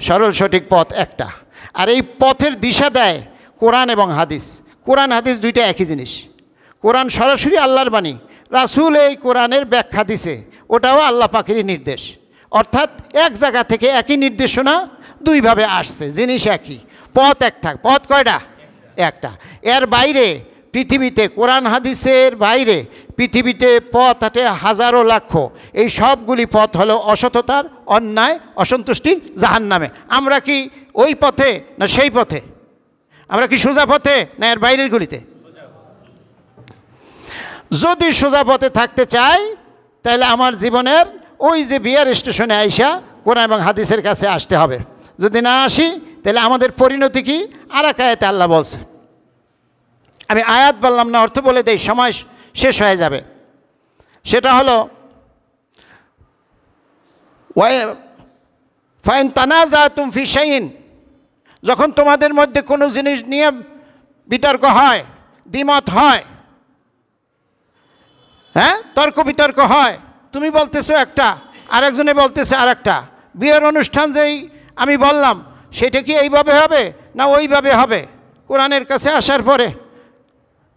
সরল সঠিক পথ একটা। আর এই পথের দিশা দেয় কোরআন এবং হাদিস। কোরআন হাদিস দুইটা একই জিনিস। কোরআন সরাসরি আল্লাহর বাণী, রাসূল এই কোরআনের ব্যাখ্যা দিছে, ওটাও আল্লাহ পাকেরই নির্দেশ। অর্থাৎ এক জায়গা থেকে একই নির্দেশনা দুইভাবে আসছে, জিনিস একই, পথ একটা। পথ কয়টা? একটা। এর বাইরে পৃথিবীতে, কোরআন হাদিসের বাইরে পৃথিবীতে পথ হাঁটে হাজারো লাখ। এই সবগুলি পথ হলো অসততার, অন্যায়, অসন্তুষ্টির, জাহান্নামে। আমরা কি ওই পথে না সেই পথে? আমরা কি সোজা পথে না এর বাইরের গুলিতে? যদি সোজা পথে থাকতে চাই তাহলে আমার জীবনের ওই যে বিয়ার স্টেশনে আইসা কোরআন এবং হাদিসের কাছে আসতে হবে। যদি না আসি তাহলে আমাদের পরিণতি কি? আর এক আয়াতে আল্লাহ বলছে, আমি আয়াত বললাম না, অর্থ বলে দেই, সময় শেষ হয়ে যাবে। সেটা হলো ফাইন তানাজাতুম ফি শাইইন, যখন তোমাদের মধ্যে কোনো জিনিস নিয়ে বিতর্ক হয়, দ্বিমত হয়, হ্যাঁ, তর্ক বিতর্ক হয়, তুমি বলতেছো একটা, আরেকজনে বলতেছে আর একটা। বিয়ের অনুষ্ঠান যেই আমি বললাম সেটা কি এইভাবে হবে না ওইভাবে হবে? কোরআনের কাছে আসার পরে,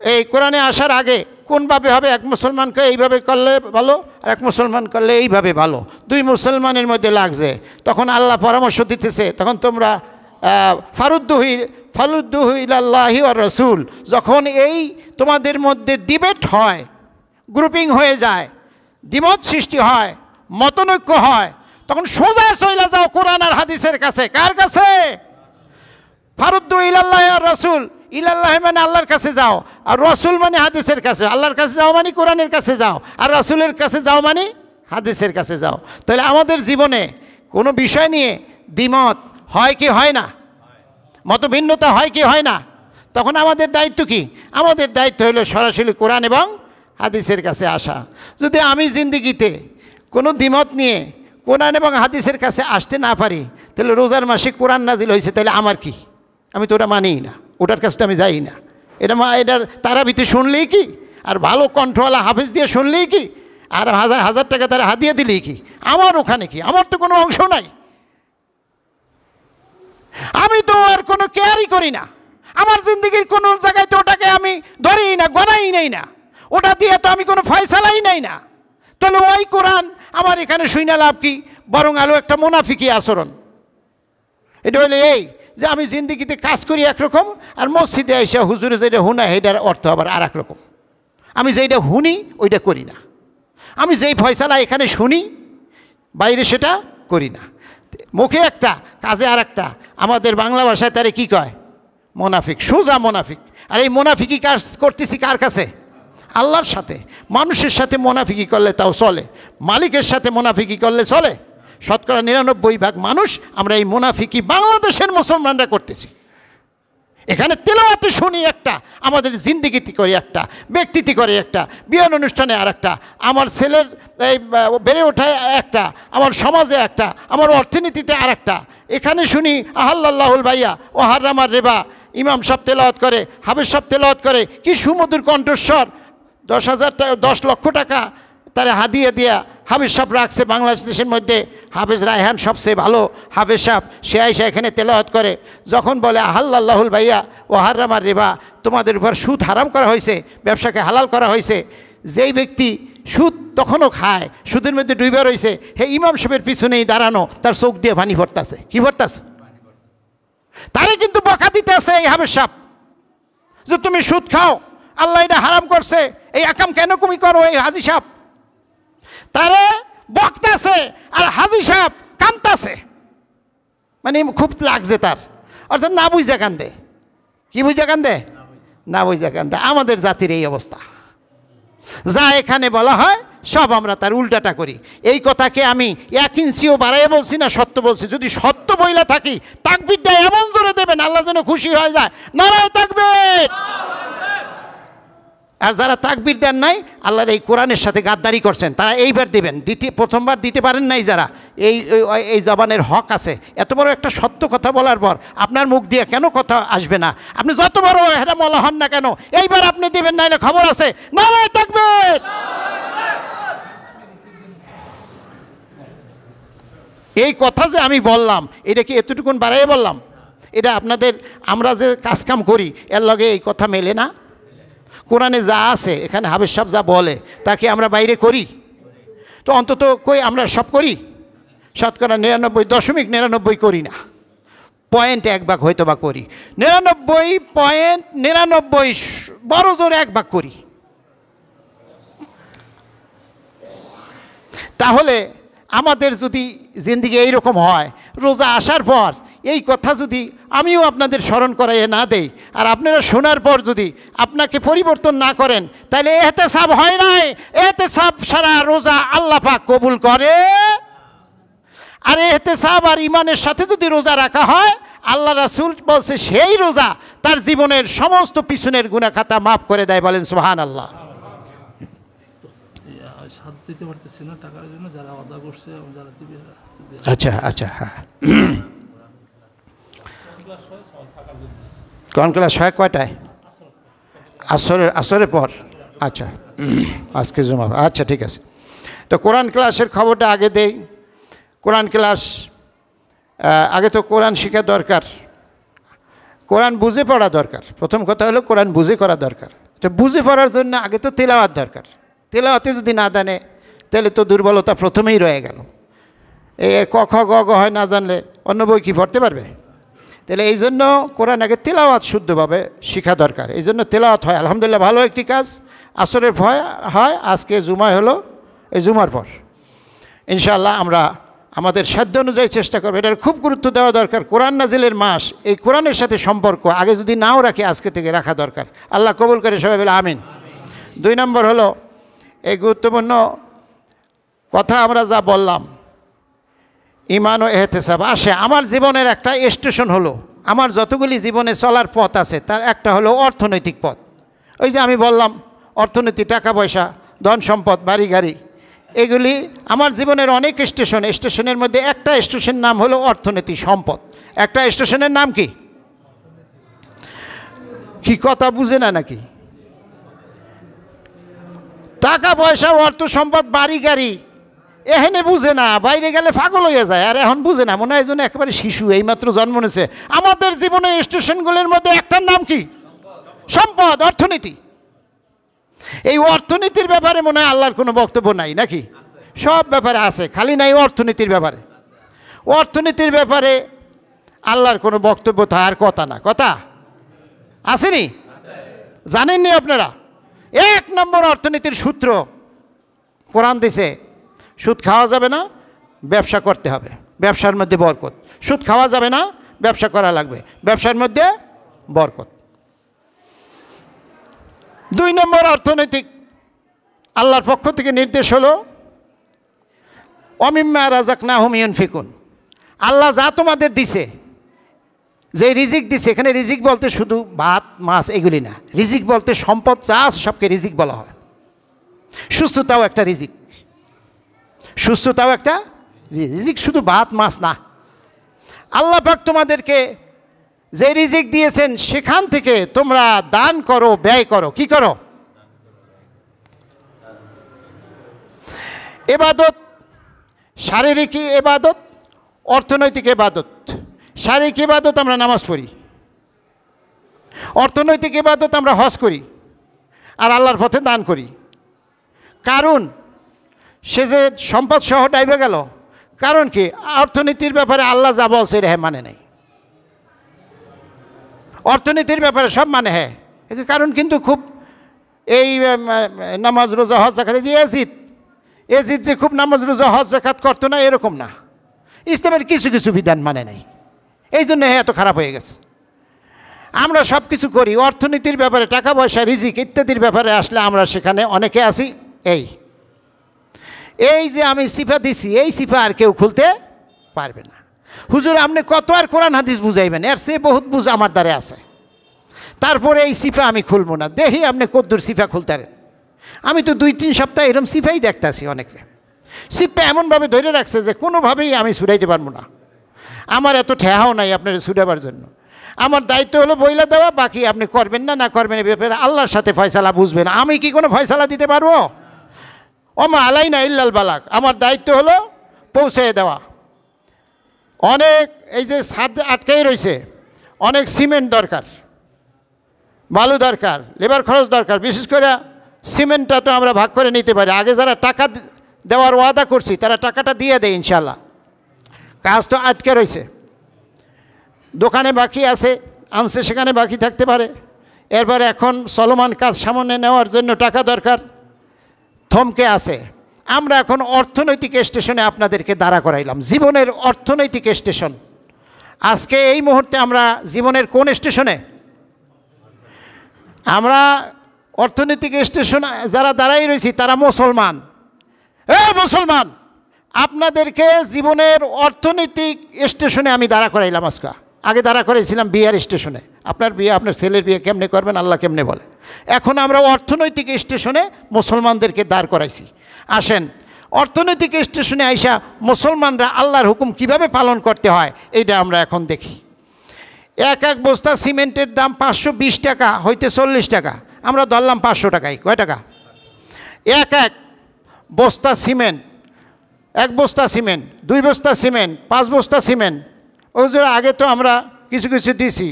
এই কোরআনে আসার আগে কোনভাবে হবে? এক মুসলমানকে এইভাবে করলে ভালো, আর এক মুসলমান করলে এইভাবে ভালো, দুই মুসলমানের মধ্যে লাগছে। তখন আল্লাহ পরামর্শ দিতেছে, তখন তোমরা ফালুদ্দুহু ইলাল্লাহি ওয়া রাসূল, যখন এই তোমাদের মধ্যে ডিবেট হয়, গ্রুপিং হয়ে যায়, দ্বিমত সৃষ্টি হয়, মতনৈক্য হয়, তখন সোজা চলে যাও কোরআন আর হাদিসের কাছে। কার কাছে? ফারুদ্দু ইলাল্লাহি ওয়া রাসূল। ইলাল্লাহ মানে আল্লাহর কাছে যাও, আর রসুল মানে হাদিসের কাছে। আল্লাহর কাছে যাও মানে কোরআনের কাছে যাও, আর রসুলের কাছে যাও মানে হাদিসের কাছে যাও। তাহলে আমাদের জীবনে কোনো বিষয় নিয়ে দ্বিমত হয় কি হয় না? মতভিন্নতা হয় কি হয় না? তখন আমাদের দায়িত্ব কি? আমাদের দায়িত্ব হলো সরাসরি কোরআন এবং হাদিসের কাছে আসা। যদি আমি জিন্দেগিতে কোনো দ্বিমত নিয়ে কোরআন এবং হাদিসের কাছে আসতে না পারি, তাহলে রোজার মাসে কোরআন নাজিল হয়েছে, তাহলে আমার কি? আমি তো ওটা মানিই না, ওটার কাছে আমি যাই না। এটার তারাবিতে শুনলেই কি, আর ভালো কণ্ঠওয়ালা হাফেজ দিয়ে শুনলেই কি, আর হাজার হাজার টাকা তারা হাদিয়া দিলেই কি? আমার ওখানে কি? আমার তো কোনো অংশ নাই। আমি তো আর কোনো কেয়ারই করি না। আমার জিন্দগির কোনো জায়গায় তো ওটাকে আমি ধরেই না, গণাই নাই না, ওটা দিয়ে তো আমি কোনো ফয়সালাই নাই না। তাহলে ওই কোরআন আমার এখানে শুনে লাভ কি? বরং আলো একটা মুনাফিকি আচরণ। এটা হলে এই যে আমি জিন্দগিতে কাজ করি একরকম, আর মসজিদে এসে হুজুরে যেটা হুনা সেটার অর্থ আবার আর এক রকম। আমি যেটা হুনি ওইটা করি না, আমি যেই ফয়সালা এখানে শুনি বাইরে সেটা করি না। মুখে একটা, কাজে আর একটা। আমাদের বাংলা ভাষায় তারে কি কয়? মোনাফিক, সোজা মোনাফিক। আর এই মোনাফিকি কাজ করতেছি কার কাছে? আল্লাহর সাথে। মানুষের সাথে মোনাফিকি করলে তাও চলে, মালিকের সাথে মোনাফিকি করলে চলে? শতকরা 99% মানুষ আমরা এই মুনাফিকি বাংলাদেশের মুসলমানরা করতেছি। এখানে তেলাওয়াতে শুনি একটা, আমাদের জিন্দিগিতে করি একটা, ব্যক্তিতে করে একটা, বিয়ান অনুষ্ঠানে আর একটা, আমার ছেলের এই বেড়ে ওঠায় একটা, আমার সমাজে একটা, আমার অর্থনীতিতে আর একটা। এখানে শুনি আহাল্লাহুল ভাইয়া ও হারামার রেবা, ইমাম সাহেব তেলাওয়াত করে, হাফেজ সাহেব তেলাওয়াত করে, কি সুমধুর কণ্ঠস্বর। 10 লক্ষ টাকা তারা হাদিয়া দিয়া হাফেজ সাহেব রাখছে বাংলাদেশের মধ্যে। হাফেজ রায়হান সবচেয়ে ভালো হাফেজ সাহেব, সে আইসা এখানে তেলাওয়াত করে। যখন বলে আহাল্লাহুল ভাইয়া ও হারামার রেবা, তোমাদের উপর সুদ হারাম করা হয়েছে, ব্যবসাকে হালাল করা হয়েছে। যেই ব্যক্তি সুদ তখনও খায়, সুদের মধ্যে ডুবে রয়েছে, হে ইমাম সাহেবের পিছনেই দাঁড়ানো, তার চোখ দিয়ে পানি ভরতেছে। কি ভরতেছে? তারে কিন্তু বকা দিতে আছে এই হাফেজ সাহেব, যে তুমি সুদ খাও, আল্লাহ এটা হারাম করছে, এই আকাম কেন তুমি করো? এই হাজি সাহেব তারে বকতেছে, আর হাজি সাহেব কাঁদতেছে। মানে খুব লাগছে তার, অর্থাৎ না বুঝা কান্দে। কি বুঝা কান্দে? না বুঝা কান্দে। আমাদের জাতির এই অবস্থা। যা এখানে বলা হয় সব আমরা তার উল্টাটা করি। এই কথাকে আমি 1 ইঞ্চিও বাড়াইয়া বলছি না, সত্য বলছি। যদি সত্য বইলা থাকি, তাকবীরটা এমন জোরে দেবেন আল্লাহ যেন খুশি হয়ে যায়। নারায়ে তাকবীর। আর যারা তাকবীর দেন নাই, আল্লাহর এই কোরআনের সাথে গাদ্দারি করছেন, তারা এইবার দেবেন। প্রথমবার দিতে পারেন নাই যারা, এই জবানের হক আছে। এত বড় একটা সত্য কথা বলার পর আপনার মুখ দিয়ে কেন কথা আসবে না? আপনি যত বড় হেরা মলা হন না কেন, এইবার আপনি দেবেন, নাইলে খবর আছে। নারায়ে তাকবীর। এই কথা যে আমি বললাম, এটা কি এতটুকুন বাড়াইয়ে বললাম? এটা আপনাদের, আমরা যে কাজকাম করি এর লগে এই কথা মেলে না। কোরআনে যা আছে, এখানে হাফেজ সাহেব যা বলে, তাকে আমরা বাইরে করি তো অন্তত কই আমরা সব করি? শতকরা 99.99 করি না, 0.1 হয়তো বা করি। 99.99 বড় জোরে 1 করি। তাহলে আমাদের যদি জিন্দিগি এইরকম হয়, রোজা আসার পর এই কথা যদি আমিও আপনাদের স্মরণ করাইয়ে না দেই, আর আপনারা শোনার পর যদি আপনাকে পরিবর্তন না করেন, তাহলে এহতেসাব হয় নাই। এহতেসাব সারা রোজা আল্লাহ পাক কবুল করে। আর এহতেসাব আর ইমানের সাথে যদি রোজা রাখা হয়, আল্লাহ রাসূল বলছে সেই রোজা তার জীবনের সমস্ত পিছনের গুনাহ খাতা মাফ করে দেয়। বলেন সুবহানাল্লাহ। আচ্ছা আচ্ছা, হ্যাঁ। কোন ক্লাস হয় কয়টায়? আসরের পর। আচ্ছা, আজকে জুমার। আচ্ছা, ঠিক আছে। তো কোরআন ক্লাসের খবরটা আগে দেই। কোরআন ক্লাস আগে তো কোরআন শেখা দরকার, কোরআন বুঝে পড়া দরকার। প্রথম কথা হলো কোরআন বুঝে করা দরকার। তো বুঝে পড়ার জন্য আগে তো তেলাওয়াত দরকার। তেলাওয়াতে যদি না জানে তাহলে তো দুর্বলতা প্রথমেই রয়ে গেল। এই ক খ গ গ হয় না জানলে অন্য বই কি পড়তে পারবে? তাহলে এই জন্য কোরআন আগে তেলাওয়াত শুদ্ধভাবে শেখা দরকার। এই জন্য তেলাওয়াত হয়, আলহামদুলিল্লাহ ভালো একটি কাজ। আসরের ভয় হয়, আজকে জুমায় হলো, এই জুমার পর ইনশাআল্লাহ আমরা আমাদের সাধ্য অনুযায়ী চেষ্টা করবো। এটার খুব গুরুত্ব দেওয়া দরকার। কোরআন নাজিলের মাস, এই কোরআনের সাথে সম্পর্ক আগে যদি নাও রাখি আজকে থেকে রাখা দরকার। আল্লাহ কবুল করে সবাই বলে আমিন। 2 নম্বর হলো এই গুরুত্বপূর্ণ কথা আমরা যা বললাম, ঈমান ও ইহতিসাব আসে। আমার জীবনের একটা স্টেশন হলো, আমার যতগুলি জীবনে চলার পথ আছে তার একটা হলো অর্থনৈতিক পথ। ওই যে আমি বললাম অর্থনীতি, টাকা পয়সা, ধন সম্পদ, বাড়ি গাড়ি, এগুলি আমার জীবনের অনেক স্টেশন। স্টেশনের মধ্যে একটা স্টেশনের নাম হলো অর্থনীতি, সম্পদ। একটা স্টেশনের নাম কি? কি কথা বুঝে না নাকি? টাকা পয়সা, অর্থ সম্পদ, বাড়ি গাড়ি এখানে বুঝে না, বাইরে গেলে পাগল হয়ে যায়। আর এখন বুঝে না, মনে হয় যেন একেবারে শিশু, এইমাত্র জন্ম নিয়েছে। আমাদের জীবনে স্টেশনগুলোর মধ্যে একটার নাম কি? সম্পদ, অর্থনীতি। এই অর্থনীতির ব্যাপারে মনে হয় আল্লাহর কোনো বক্তব্য নাই নাকি? সব ব্যাপারে আছে, খালি নাই অর্থনীতির ব্যাপারে। অর্থনীতির ব্যাপারে আল্লাহর কোনো বক্তব্য থাকার কথা না। কথা আসেনি? জানেননি আপনারা? 1 নম্বর অর্থনীতির সূত্র কোরআন দিছে, সুদ খাওয়া যাবে না, ব্যবসা করতে হবে। ব্যবসার মধ্যে বরকত। সুদ খাওয়া যাবে না, ব্যবসা করা লাগবে, ব্যবসার মধ্যে বরকত। 2 নম্বর অর্থনৈতিক আল্লাহর পক্ষ থেকে নির্দেশ হলো ওয়ামিম্মা রাযাকনাহুম ইউনফিকুন। আল্লাহ যা তোমাদের দিছে, যে রিজিক দিছে, এখানে রিজিক বলতে শুধু ভাত মাছ এগুলি না, রিজিক বলতে সম্পদ যা আছে সবকে রিজিক বলা হয়। সুস্থতাও একটা রিজিক, সুস্থতাও একটা রিজিক, শুধু ভাত মাছ না। আল্লাহ পাক তোমাদেরকে যে রিজিক দিয়েছেন সেখান থেকে তোমরা দান করো, ব্যয় করো। কি করো? ইবাদত, শারীরিক ইবাদত, অর্থনৈতিক ইবাদত। শারীরিক ইবাদত আমরা নামাজ পড়ি, অর্থনৈতিক ইবাদত আমরা হজ করি, আর আল্লাহর পথে দান করি। কারণ সে যে সম্পদ সহ ডাইবে গেল, কারণ কি? অর্থনীতির ব্যাপারে আল্লাহ যা বলছে এটা মানে নাই। অর্থনীতির ব্যাপারে সব মানে হ্যাঁ, কারণ কিন্তু খুব এই নামাজ রোজা হজ জাকাত, এজিদ যে খুব নামাজ রোজা হজ জাকাত করতো না এরকম না, ইসলামের কিছু কিছু বিধান মানে নাই, এই জন্য এত খারাপ হয়ে গেছে। আমরা সব কিছু করি, অর্থনীতির ব্যাপারে, টাকা পয়সা, রিজিক ইত্যাদির ব্যাপারে আসলে আমরা সেখানে অনেকে আছি এই যে আমি সিফা দিছি, এই সিফা আর কেউ খুলতে পারবে না। হুজুর আপনি কত আর কোরআন হাদিস বুঝাইবেন, এর সে বহুত বুঝ আমার দ্বারে আছে, তারপরে এই সিফা আমি খুলবো না। দেখি আপনি কদ্দুর সিফা খুলতারেন। আমি তো 2-3 সপ্তাহ এরকম সিফাই দেখতেছি। অনেকে সিফা এমনভাবে ধরে রাখছে যে কোনোভাবেই আমি ছুটাইতে পারবো না। আমার এত ঠেহাও নাই আপনার ছুটাবার জন্য। আমার দায়িত্ব হলো বইলা দেওয়া, বাকি আপনি করবেন না না করবেন এ ব্যাপারে আল্লাহর সাথে ফয়সালা বুঝবেন। আমি কি কোনো ফয়সালা দিতে পারবো? ওমা আলাইনা ইল্লাল বালাগ, আমার দায়িত্ব হলো পৌঁছে দেওয়া। অনেক এই যে ছাদ আটকাই রয়েছে, অনেক সিমেন্ট দরকার, বালু দরকার, লেবার খরচ দরকার। বিশেষ করে সিমেন্টটা তো আমরা ভাগ করে নিতে পারি। আগে যারা টাকা দেওয়ার ওয়াদা করছি তারা টাকাটা দিয়ে দেয় ইনশাল্লাহ। কাজ তো আটকে রয়েছে, দোকানে বাকি আছে, আনছে সেখানে বাকি থাকতে পারে। এরপরে এখন চলমান কাজ সামনে নেওয়ার জন্য টাকা দরকার, থমকে আছে। আমরা এখন অর্থনৈতিক স্টেশনে আপনাদেরকে দাঁড়া করাইলাম, জীবনের অর্থনৈতিক স্টেশন। আজকে এই মুহূর্তে আমরা জীবনের কোন স্টেশনে? আমরা অর্থনৈতিক স্টেশনে যারা দাঁড়াই রয়েছি তারা মুসলমান। মুসলমান, আপনাদেরকে জীবনের অর্থনৈতিক স্টেশনে আমি দাঁড়া করাইলাম। আগে দাঁড়া করেছিলাম বিয়ের স্টেশনে, আপনার বিয়ে, আপনার ছেলের বিয়ে কেমনে করবেন আল্লাহ কেমনে বলে। এখন আমরা অর্থনৈতিক স্টেশনে মুসলমানদেরকে দাঁড় করাইছি। আসেন অর্থনৈতিক স্টেশনে আইসা মুসলমানরা আল্লাহর হুকুম কিভাবে পালন করতে হয় এইটা আমরা এখন দেখি। এক বস্তা সিমেন্টের দাম 520 টাকা হইতে 40 টাকা, আমরা ধরলাম 500 টাকায়। কয় টাকা? এক বস্তা সিমেন্ট, 1 বস্তা সিমেন্ট, 2 বস্তা সিমেন্ট, 5 বস্তা সিমেন্ট, হুজুর আগে তো আমরা কিছু কিছু দিছি,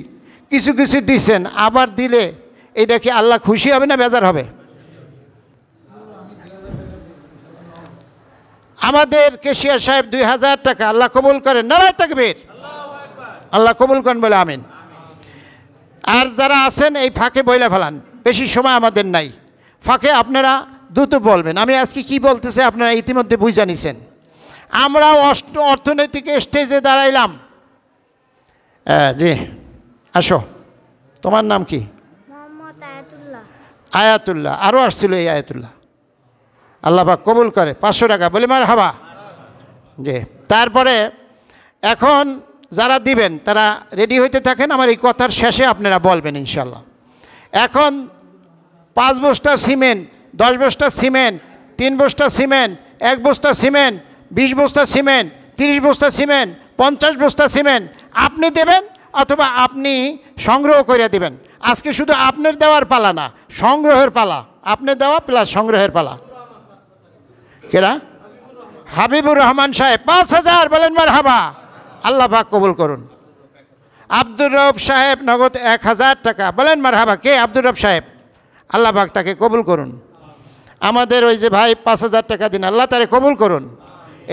কিছু কিছু দিছেন, আবার দিলে এটা কি আল্লাহ খুশি হবে না বেজার হবে? আমাদের কেশিয়া সাহেব 2000 টাকা আল্লাহ কবুল করেন, নারায়ে তাকবীর, আল্লাহ কবুল করেন বলে আমিন। আর যারা আছেন এই ফাঁকে বইলা ফেলান, বেশি সময় আমাদের নাই, ফাঁকে আপনারা দ্রুত বলবেন। আমি আজকে কি বলতেছে আপনারা ইতিমধ্যে বুঝে নিছেন। আমরা অর্থনৈতিক স্টেজে দাঁড়াইলাম। জি আসো, তোমার নাম কি? আয়াতুল্লাহ। আরও আসছিল এই আয়াতুল্লাহ, আল্লাহ পাক কবুল করে। 500 টাকা বলে মারহাবা। জি, তারপরে এখন যারা দিবেন তারা রেডি হইতে থাকেন, আমার এই কথার শেষে আপনারা বলবেন ইনশাল্লাহ। এখন 5 বস্তা সিমেন্ট, 10 বস্তা সিমেন্ট, 3 বস্তা সিমেন্ট, 1 বস্তা সিমেন্ট, 20 বস্তা সিমেন্ট, 30 বস্তা সিমেন্ট, 50 বস্তা সিমেন্ট আপনি দেবেন অথবা আপনি সংগ্রহ করে দেবেন। আজকে শুধু আপনার দেওয়ার পালা না, সংগ্রহের পালা। আপনি দেওয়া প্লাস সংগ্রহের পালা। কেরা? হাবিবুর রহমান সাহেব 5000 বলেন মারহাবা, আল্লাহ পাক কবুল করুন। আব্দুর রব সাহেব নগদ 1000 টাকা বলেন মারহাবা। কে? আব্দুর রব সাহেব, আল্লাহ পাক তাকে কবুল করুন। আমাদের ওই যে ভাই 5000 টাকা দিন, আল্লাহ তারে কবুল করুন।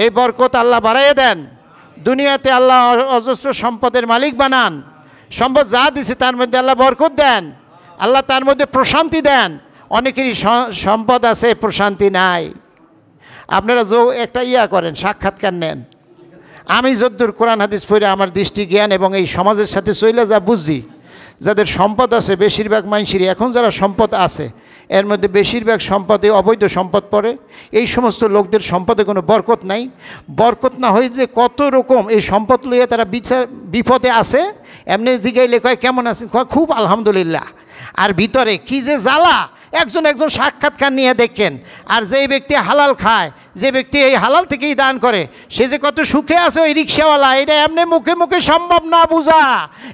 এই বরকত আল্লাহ বাড়াইয়ে দেন, দুনিয়াতে আল্লাহ অজস্র সম্পদের মালিক বানান। সম্পদ যা দিছে তার মধ্যে আল্লাহ বরকত দেন, আল্লাহ তার মধ্যে প্রশান্তি দেন। অনেকেরই সম্পদ আছে, প্রশান্তি নাই। আপনারা একটা করেন, সাক্ষাৎকার নেন। আমি যদ্দূর কোরআন হাদিস পড়ে আমার দৃষ্টি জ্ঞান এবং এই সমাজের সাথে চইলে যা বুঝি, যাদের সম্পদ আছে বেশিরভাগ মানুষেরই এখন যারা সম্পদ আছে এর মধ্যে বেশিরভাগ সম্পদে অবৈধ সম্পদ পড়ে। এই সমস্ত লোকদের সম্পদে কোনো বরকত নাই। বরকত না হয়ে যে কত রকম এই সম্পদ লইয়া তারা বিপদে আছে। এমনি জিগাইলে কয় কেমন আছেন, কয় খুব আলহামদুলিল্লাহ। আর ভিতরে কি যে জ্বালা, একজন সাক্ষাৎকার নিয়ে দেখেন। আর যেই ব্যক্তি হালাল খায়, যে ব্যক্তি এই হালাল থেকেই দান করে, সে যে কত সুখে আছে ওই রিক্সাওয়ালা, এটা এমনি মুখে মুখে সম্ভব না বোঝা।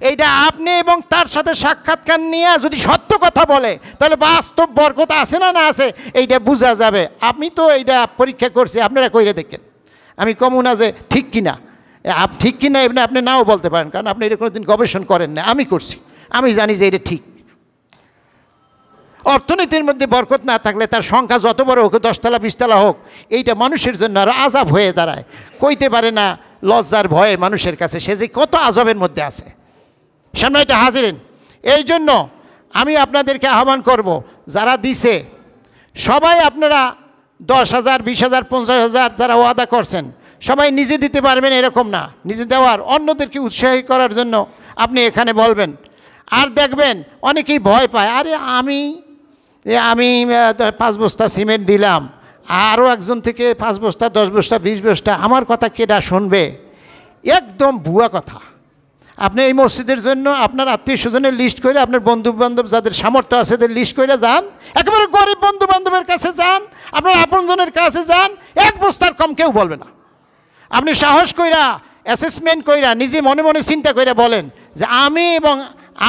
এইটা আপনি এবং তার সাথে সাক্ষাৎকার নিয়ে যদি সত্য কথা বলে তাহলে বাস্তব বরকত আছে না আছে এইটা বোঝা যাবে। আমি তো এইটা পরীক্ষা করছি, আপনারা কইরে দেখেন। আমি কমু না যে ঠিক কিনা, ঠিক কিনা এমনি আপনি নাও বলতে পারেন, কারণ আপনি এটা কোনোদিন গবেষণা করেন না। আমি করছি, আমি জানি যে এটা ঠিক। অর্থনীতির মধ্যে বরকত না থাকলে তার সংখ্যা যত বড় হোক, 10 তলা 20 তলা হোক, এইটা মানুষের জন্য আরও আযাব হয়ে দাঁড়ায়। কইতে পারে না লজ্জার ভয়ে মানুষের কাছে সে যে কত আযাবের মধ্যে আছে। সামনে এটা হাজিরেন, এই জন্য আমি আপনাদেরকে আহ্বান করব, যারা দিছে সবাই আপনারা 10,000 20,000 50,000 যারা ওয়াদা করছেন সবাই নিজে দিতে পারবেন এরকম না। নিজে দেওয়ার, অন্যদেরকে উৎসাহী করার জন্য আপনি এখানে বলবেন। আর দেখবেন অনেকেই ভয় পায়, আরে আমি 5 বস্তা সিমেন্ট দিলাম, আরও একজন থেকে 5 বস্তা 10 বস্তা 20 বস্তা, আমার কথা কেডা শুনবে? একদম ভুয়া কথা। আপনি এই মসজিদের জন্য আপনার আত্মীয় স্বজনের লিস্ট করে, আপনার বন্ধুবান্ধব যাদের সামর্থ্য আছে তাদের লিস্ট করে যান, একেবারে গরিব বন্ধুবান্ধবের কাছে যান, আপনার আপনজনের কাছে যান, 1 বস্তার কম কেউ বলবে না। আপনি সাহস কইরা অ্যাসেসমেন্ট কইরা নিজে মনে মনে চিন্তা কইরা বলেন যে আমি এবং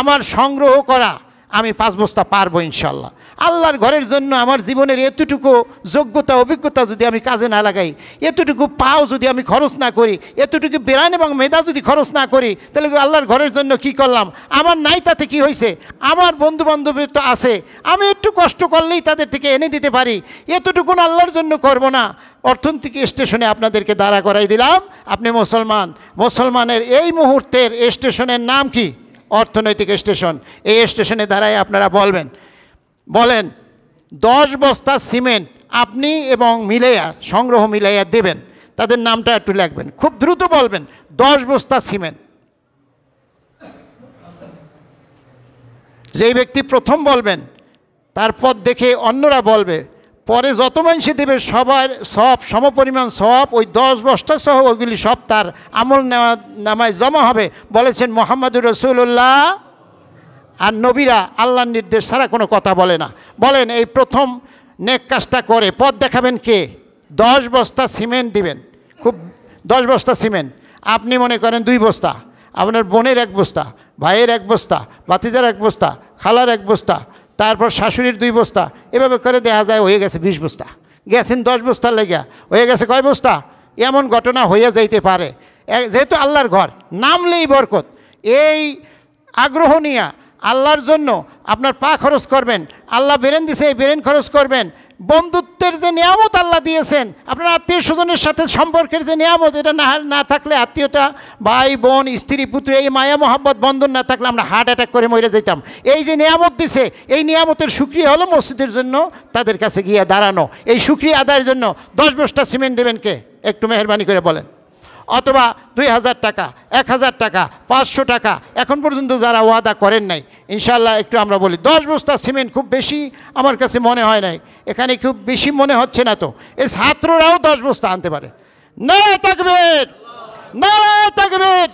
আমার সংগ্রহ করা আমি 5 বস্তা পারবো ইনশাল্লাহ। আল্লাহর ঘরের জন্য আমার জীবনের এতটুকু যোগ্যতা অভিজ্ঞতা যদি আমি কাজে না লাগাই, এতটুকু পাও যদি আমি খরচ না করি, এতটুকু বেরান এবং মেধা যদি খরচ না করি, তাহলে আল্লাহর ঘরের জন্য কি করলাম? আমার নাই তাতে কি হয়েছে? আমার বন্ধু বান্ধবের তো আছে, আমি একটু কষ্ট করলেই তাদের থেকে এনে দিতে পারি, এতটুকু আল্লাহর জন্য করব না? অর্থনৈতিক স্টেশনে আপনাদেরকে দাঁড়া করাই দিলাম। আপনি মুসলমান, মুসলমানের এই মুহূর্তের স্টেশনের নাম কি? অর্থনৈতিক স্টেশন। এই স্টেশনে দাঁড়ায় আপনারা বলেন 10 বস্তা সিমেন্ট আপনি এবং মিলাইয়া সংগ্রহ মিলাইয়া দেবেন। তাদের নামটা একটু লিখবেন, খুব দ্রুত বলবেন 10 বস্তা সিমেন্ট। যেই ব্যক্তি প্রথম বলবেন তারপর দেখে অন্যরা বলবে, পরে যত মানুষ দেবে সবার সব সমপরিমাণ সব ওই 10 বস্তা সহ ওইগুলি সব তার আমল নামায় জমা হবে। বলেছেন মোহাম্মদুর রাসূলুল্লাহ। আর নবীরা আল্লাহর নির্দেশ ছাড়া কোনো কথা বলে না। বলেন এই প্রথম নেক কাজটা করে পথ দেখাবেন কে? 10 বস্তা সিমেন্ট দিবেন। খুব 10 বস্তা সিমেন্ট। আপনি মনে করেন 2 বস্তা, আপনার বোনের 1 বস্তা, ভাইয়ের 1 বস্তা, ভাতিজার 1 বস্তা, খালার 1 বস্তা, তারপর শাশুড়ির 2 বস্তা, এভাবে করে দেখা যায় হয়ে গেছে 20 বস্তা। গেছেন 10 বস্তার লেগে হয়ে গেছে কয় বস্তা? এমন ঘটনা হয়ে যাইতে পারে। যেহেতু আল্লাহর ঘর, নামলেই বরকত। এই আগ্রহ নিয়ে আল্লাহর জন্য আপনার পা খরচ করবেন, আল্লাহ বেরেন দিছে এই বেরেন খরচ করবেন। বন্ধুত্বের যে নিয়ামত আল্লাহ দিয়েছেন, আপনার আত্মীয় স্বজনের সাথে সম্পর্কের যে নিয়ামত, এটা না থাকলে, আত্মীয়তা, ভাই বোন, স্ত্রী পুত্র, এই মায়া মোহাব্বত বন্ধন না থাকলে আমরা হার্ট অ্যাটাক করে মরে যেতাম। এই যে নিয়ামত দিছে, এই নিয়ামতের শুকরিয়া হলো মসজিদের জন্য তাদের কাছে গিয়ে দাঁড়ানো। এই শুকরিয়া আদায়ের জন্য 10 বস্তা সিমেন্ট দেবেন কে? একটু মেহরবানি করে বলেন। অথবা 2000 টাকা, 1000 টাকা, 500 টাকা, এখন পর্যন্ত যারা ওয়াদা করেন নাই, ইনশাআল্লাহ একটু আমরা বলি 10 বস্তা সিমেন্ট খুব বেশি আমার কাছে মনে হয় নাই, এখানে খুব বেশি মনে হচ্ছে না তো। এই ছাত্ররাও 10 বস্তা আনতে পারে। নারায়ে তাকবীর, নারায়ে তাকবীর।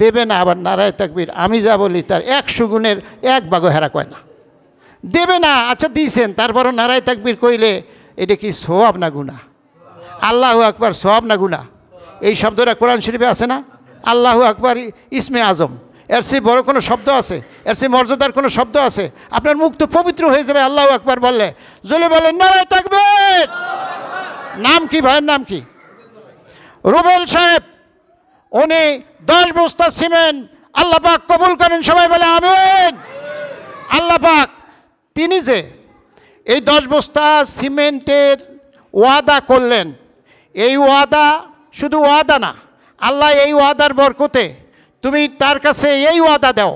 দেবে না আবার নারায়ে তাকবীর, আমি যা বলি তার 100 গুণের 1 ভাগও হেরা কয় না। দেবে না, আচ্ছা দিয়েছেন, তারপরও নারায়ে তাকবীর কইলে এটা কি সওয়াব না গুনাহ? আল্লাহু আকবার সওয়াব না গুনাহ? এই শব্দটা কোরআন শরীফে আছে না? আল্লাহু আকবার ইসমে আজম, এর চেয়ে বড় কোনো শব্দ আছে? এর চেয়ে মর্যাদার কোনো শব্দ আছে? আপনার মুখ তো পবিত্র হয়ে যাবে আল্লাহু আকবার বললে। জোরে বলেন নারায়ে তাকবীর। নাম কি? ভাইয়ের নাম কি? রুবেল সাহেব। উনি 10 বস্তা সিমেন্ট আল্লাহ পাক কবুল করেন, সবাই বলে আমিন। আল্লাহ পাক তিনি যে এই 10 বস্তা সিমেন্টের ওয়াদা করলেন, এই ওয়াদা শুধু ওয়াদা না, আল্লাহ এই ওয়াদার বরকতে তুমি তার কাছে এই ওয়াদা দাও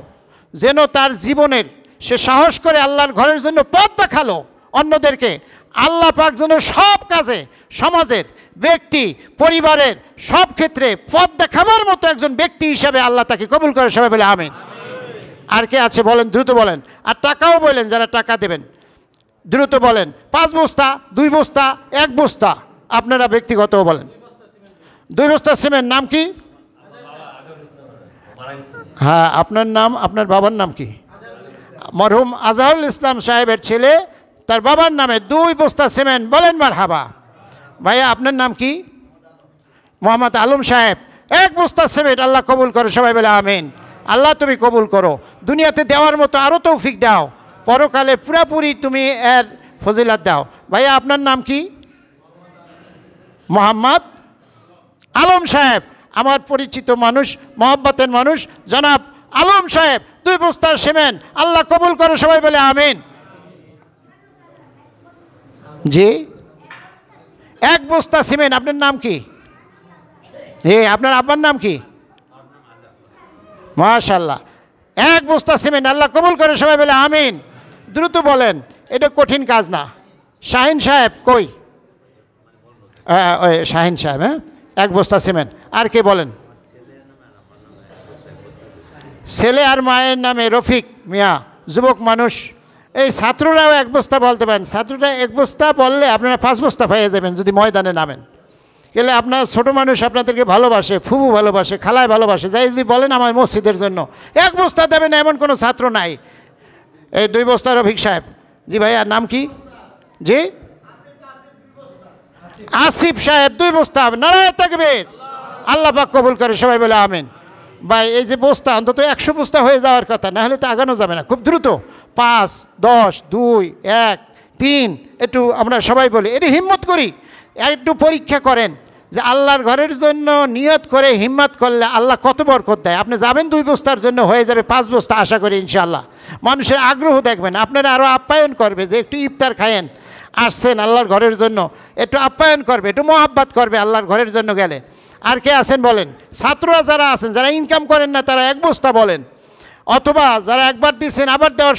যেন তার জীবনের সে সাহস করে আল্লাহর ঘরের জন্য পথ দেখালো অন্যদেরকে। আল্লাহ পাক যেন সব কাজে, সমাজের, ব্যক্তি, পরিবারের সব ক্ষেত্রে পথ দেখাবার মতো একজন ব্যক্তি হিসাবে আল্লাহ তাকে কবুল করে, সবাই বলে আমিন। আর কে আছে বলেন, দ্রুত বলেন। আর টাকাও বলেন, যারা টাকা দেবেন দ্রুত বলেন। 5 বস্তা, 2 বস্তা, 1 বস্তা, আপনারা ব্যক্তিগতও বলেন। 2 বস্তা সিমেন্ট। নাম কি? হ্যাঁ, আপনার নাম, আপনার বাবার নাম কি? মরহুম আজহারুল ইসলাম সাহেবের ছেলে, তার বাবার নামে 2 বস্তা সিমেন্ট। বলেন মারহাবা। ভাইয়া আপনার নাম কি? মোহাম্মদ আলম সাহেব। 1 বস্তা সিমেন্ট। আল্লাহ কবুল করে, সবাই বলে আমিন। আল্লাহ তুমি কবুল করো, দুনিয়াতে দেওয়ার মতো আরও তৌফিক দাও, পরকালে পুরাপুরি তুমি এর ফজিলাত দাও। ভাইয়া আপনার নাম কি? মোহাম্মদ আলম সাহেব। আমার পরিচিত মানুষ, মহব্বতের মানুষ, জনাব আলম সাহেব। 2 বস্তা সিমেন্ট। আল্লাহ কবুল করে, সবাই বলে আমিন। জি, 1 বস্তা সিমেন্ট। আপনার নাম কি? আপনার আব্বার নাম কি? মাশাআল্লাহ। 1 বস্তা সিমেন্ট। আল্লাহ কবুল করে, সবাই বলে আমিন। দ্রুত বলেন, এটা কঠিন কাজ না। শাহিন সাহেব কই? শাহিন সাহেব। হ্যাঁ, 1 বস্তা সিমেন্ট। আর কে বলেন? ছেলে আর মায়ের নামে রফিক মিয়া, যুবক মানুষ। এই ছাত্ররাও 1 বস্তা বলতে পারেন। ছাত্ররা 1 বস্তা বললে আপনারা 5 বস্তা পেয়ে যাবেন যদি ময়দানে নামেন। এলে আপনার ছোট মানুষ আপনাদেরকে ভালোবাসে, ফুবু ভালোবাসে, খালায় ভালোবাসে, যাই যদি বলেন আমার মসজিদের জন্য 1 বস্তা দেবেন, এমন কোনো ছাত্র নাই। এই 2 বস্তা রফিক সাহেব। জি ভাইয়া নাম কি? জি আসিফ সাহেব। 2 বস্তা। নারায়ে তাকবীর। আল্লাহ পাক কবুল করে, সবাই বলে আমিন। ভাই এই যে বস্তা, অন্তত 100 বস্তা হয়ে যাওয়ার কথা, না হলে তো আগানো যাবে না। খুব দ্রুত 5, 10, 2, 1, 3, একটু আমরা সবাই বলি, এটি হিম্মত করি, একটু পরীক্ষা করেন যে আল্লাহর ঘরের জন্য নিয়ত করে হিম্মত করলে আল্লাহ কত বরকত দেয়। আপনি যাবেন 2 বস্তার জন্য, হয়ে যাবে 5 বস্তা আশা করি ইনশাআল্লাহ। মানুষের আগ্রহ দেখবেন, আপনারা আরও আপ্যায়ন করবে যে একটু ইফতার খায়েন, আসছেন আল্লাহর ঘরের জন্য, একটু আপ্যায়ন করবে, একটু মহাব্বত করবে আল্লাহর ঘরের জন্য গেলে। আর কে আছেন বলেন? ছাত্ররা যারা আছেন, যারা ইনকাম করেন না, তারা 1 বস্তা বলেন। অথবা যারা একবার দিচ্ছেন আবার দেওয়ার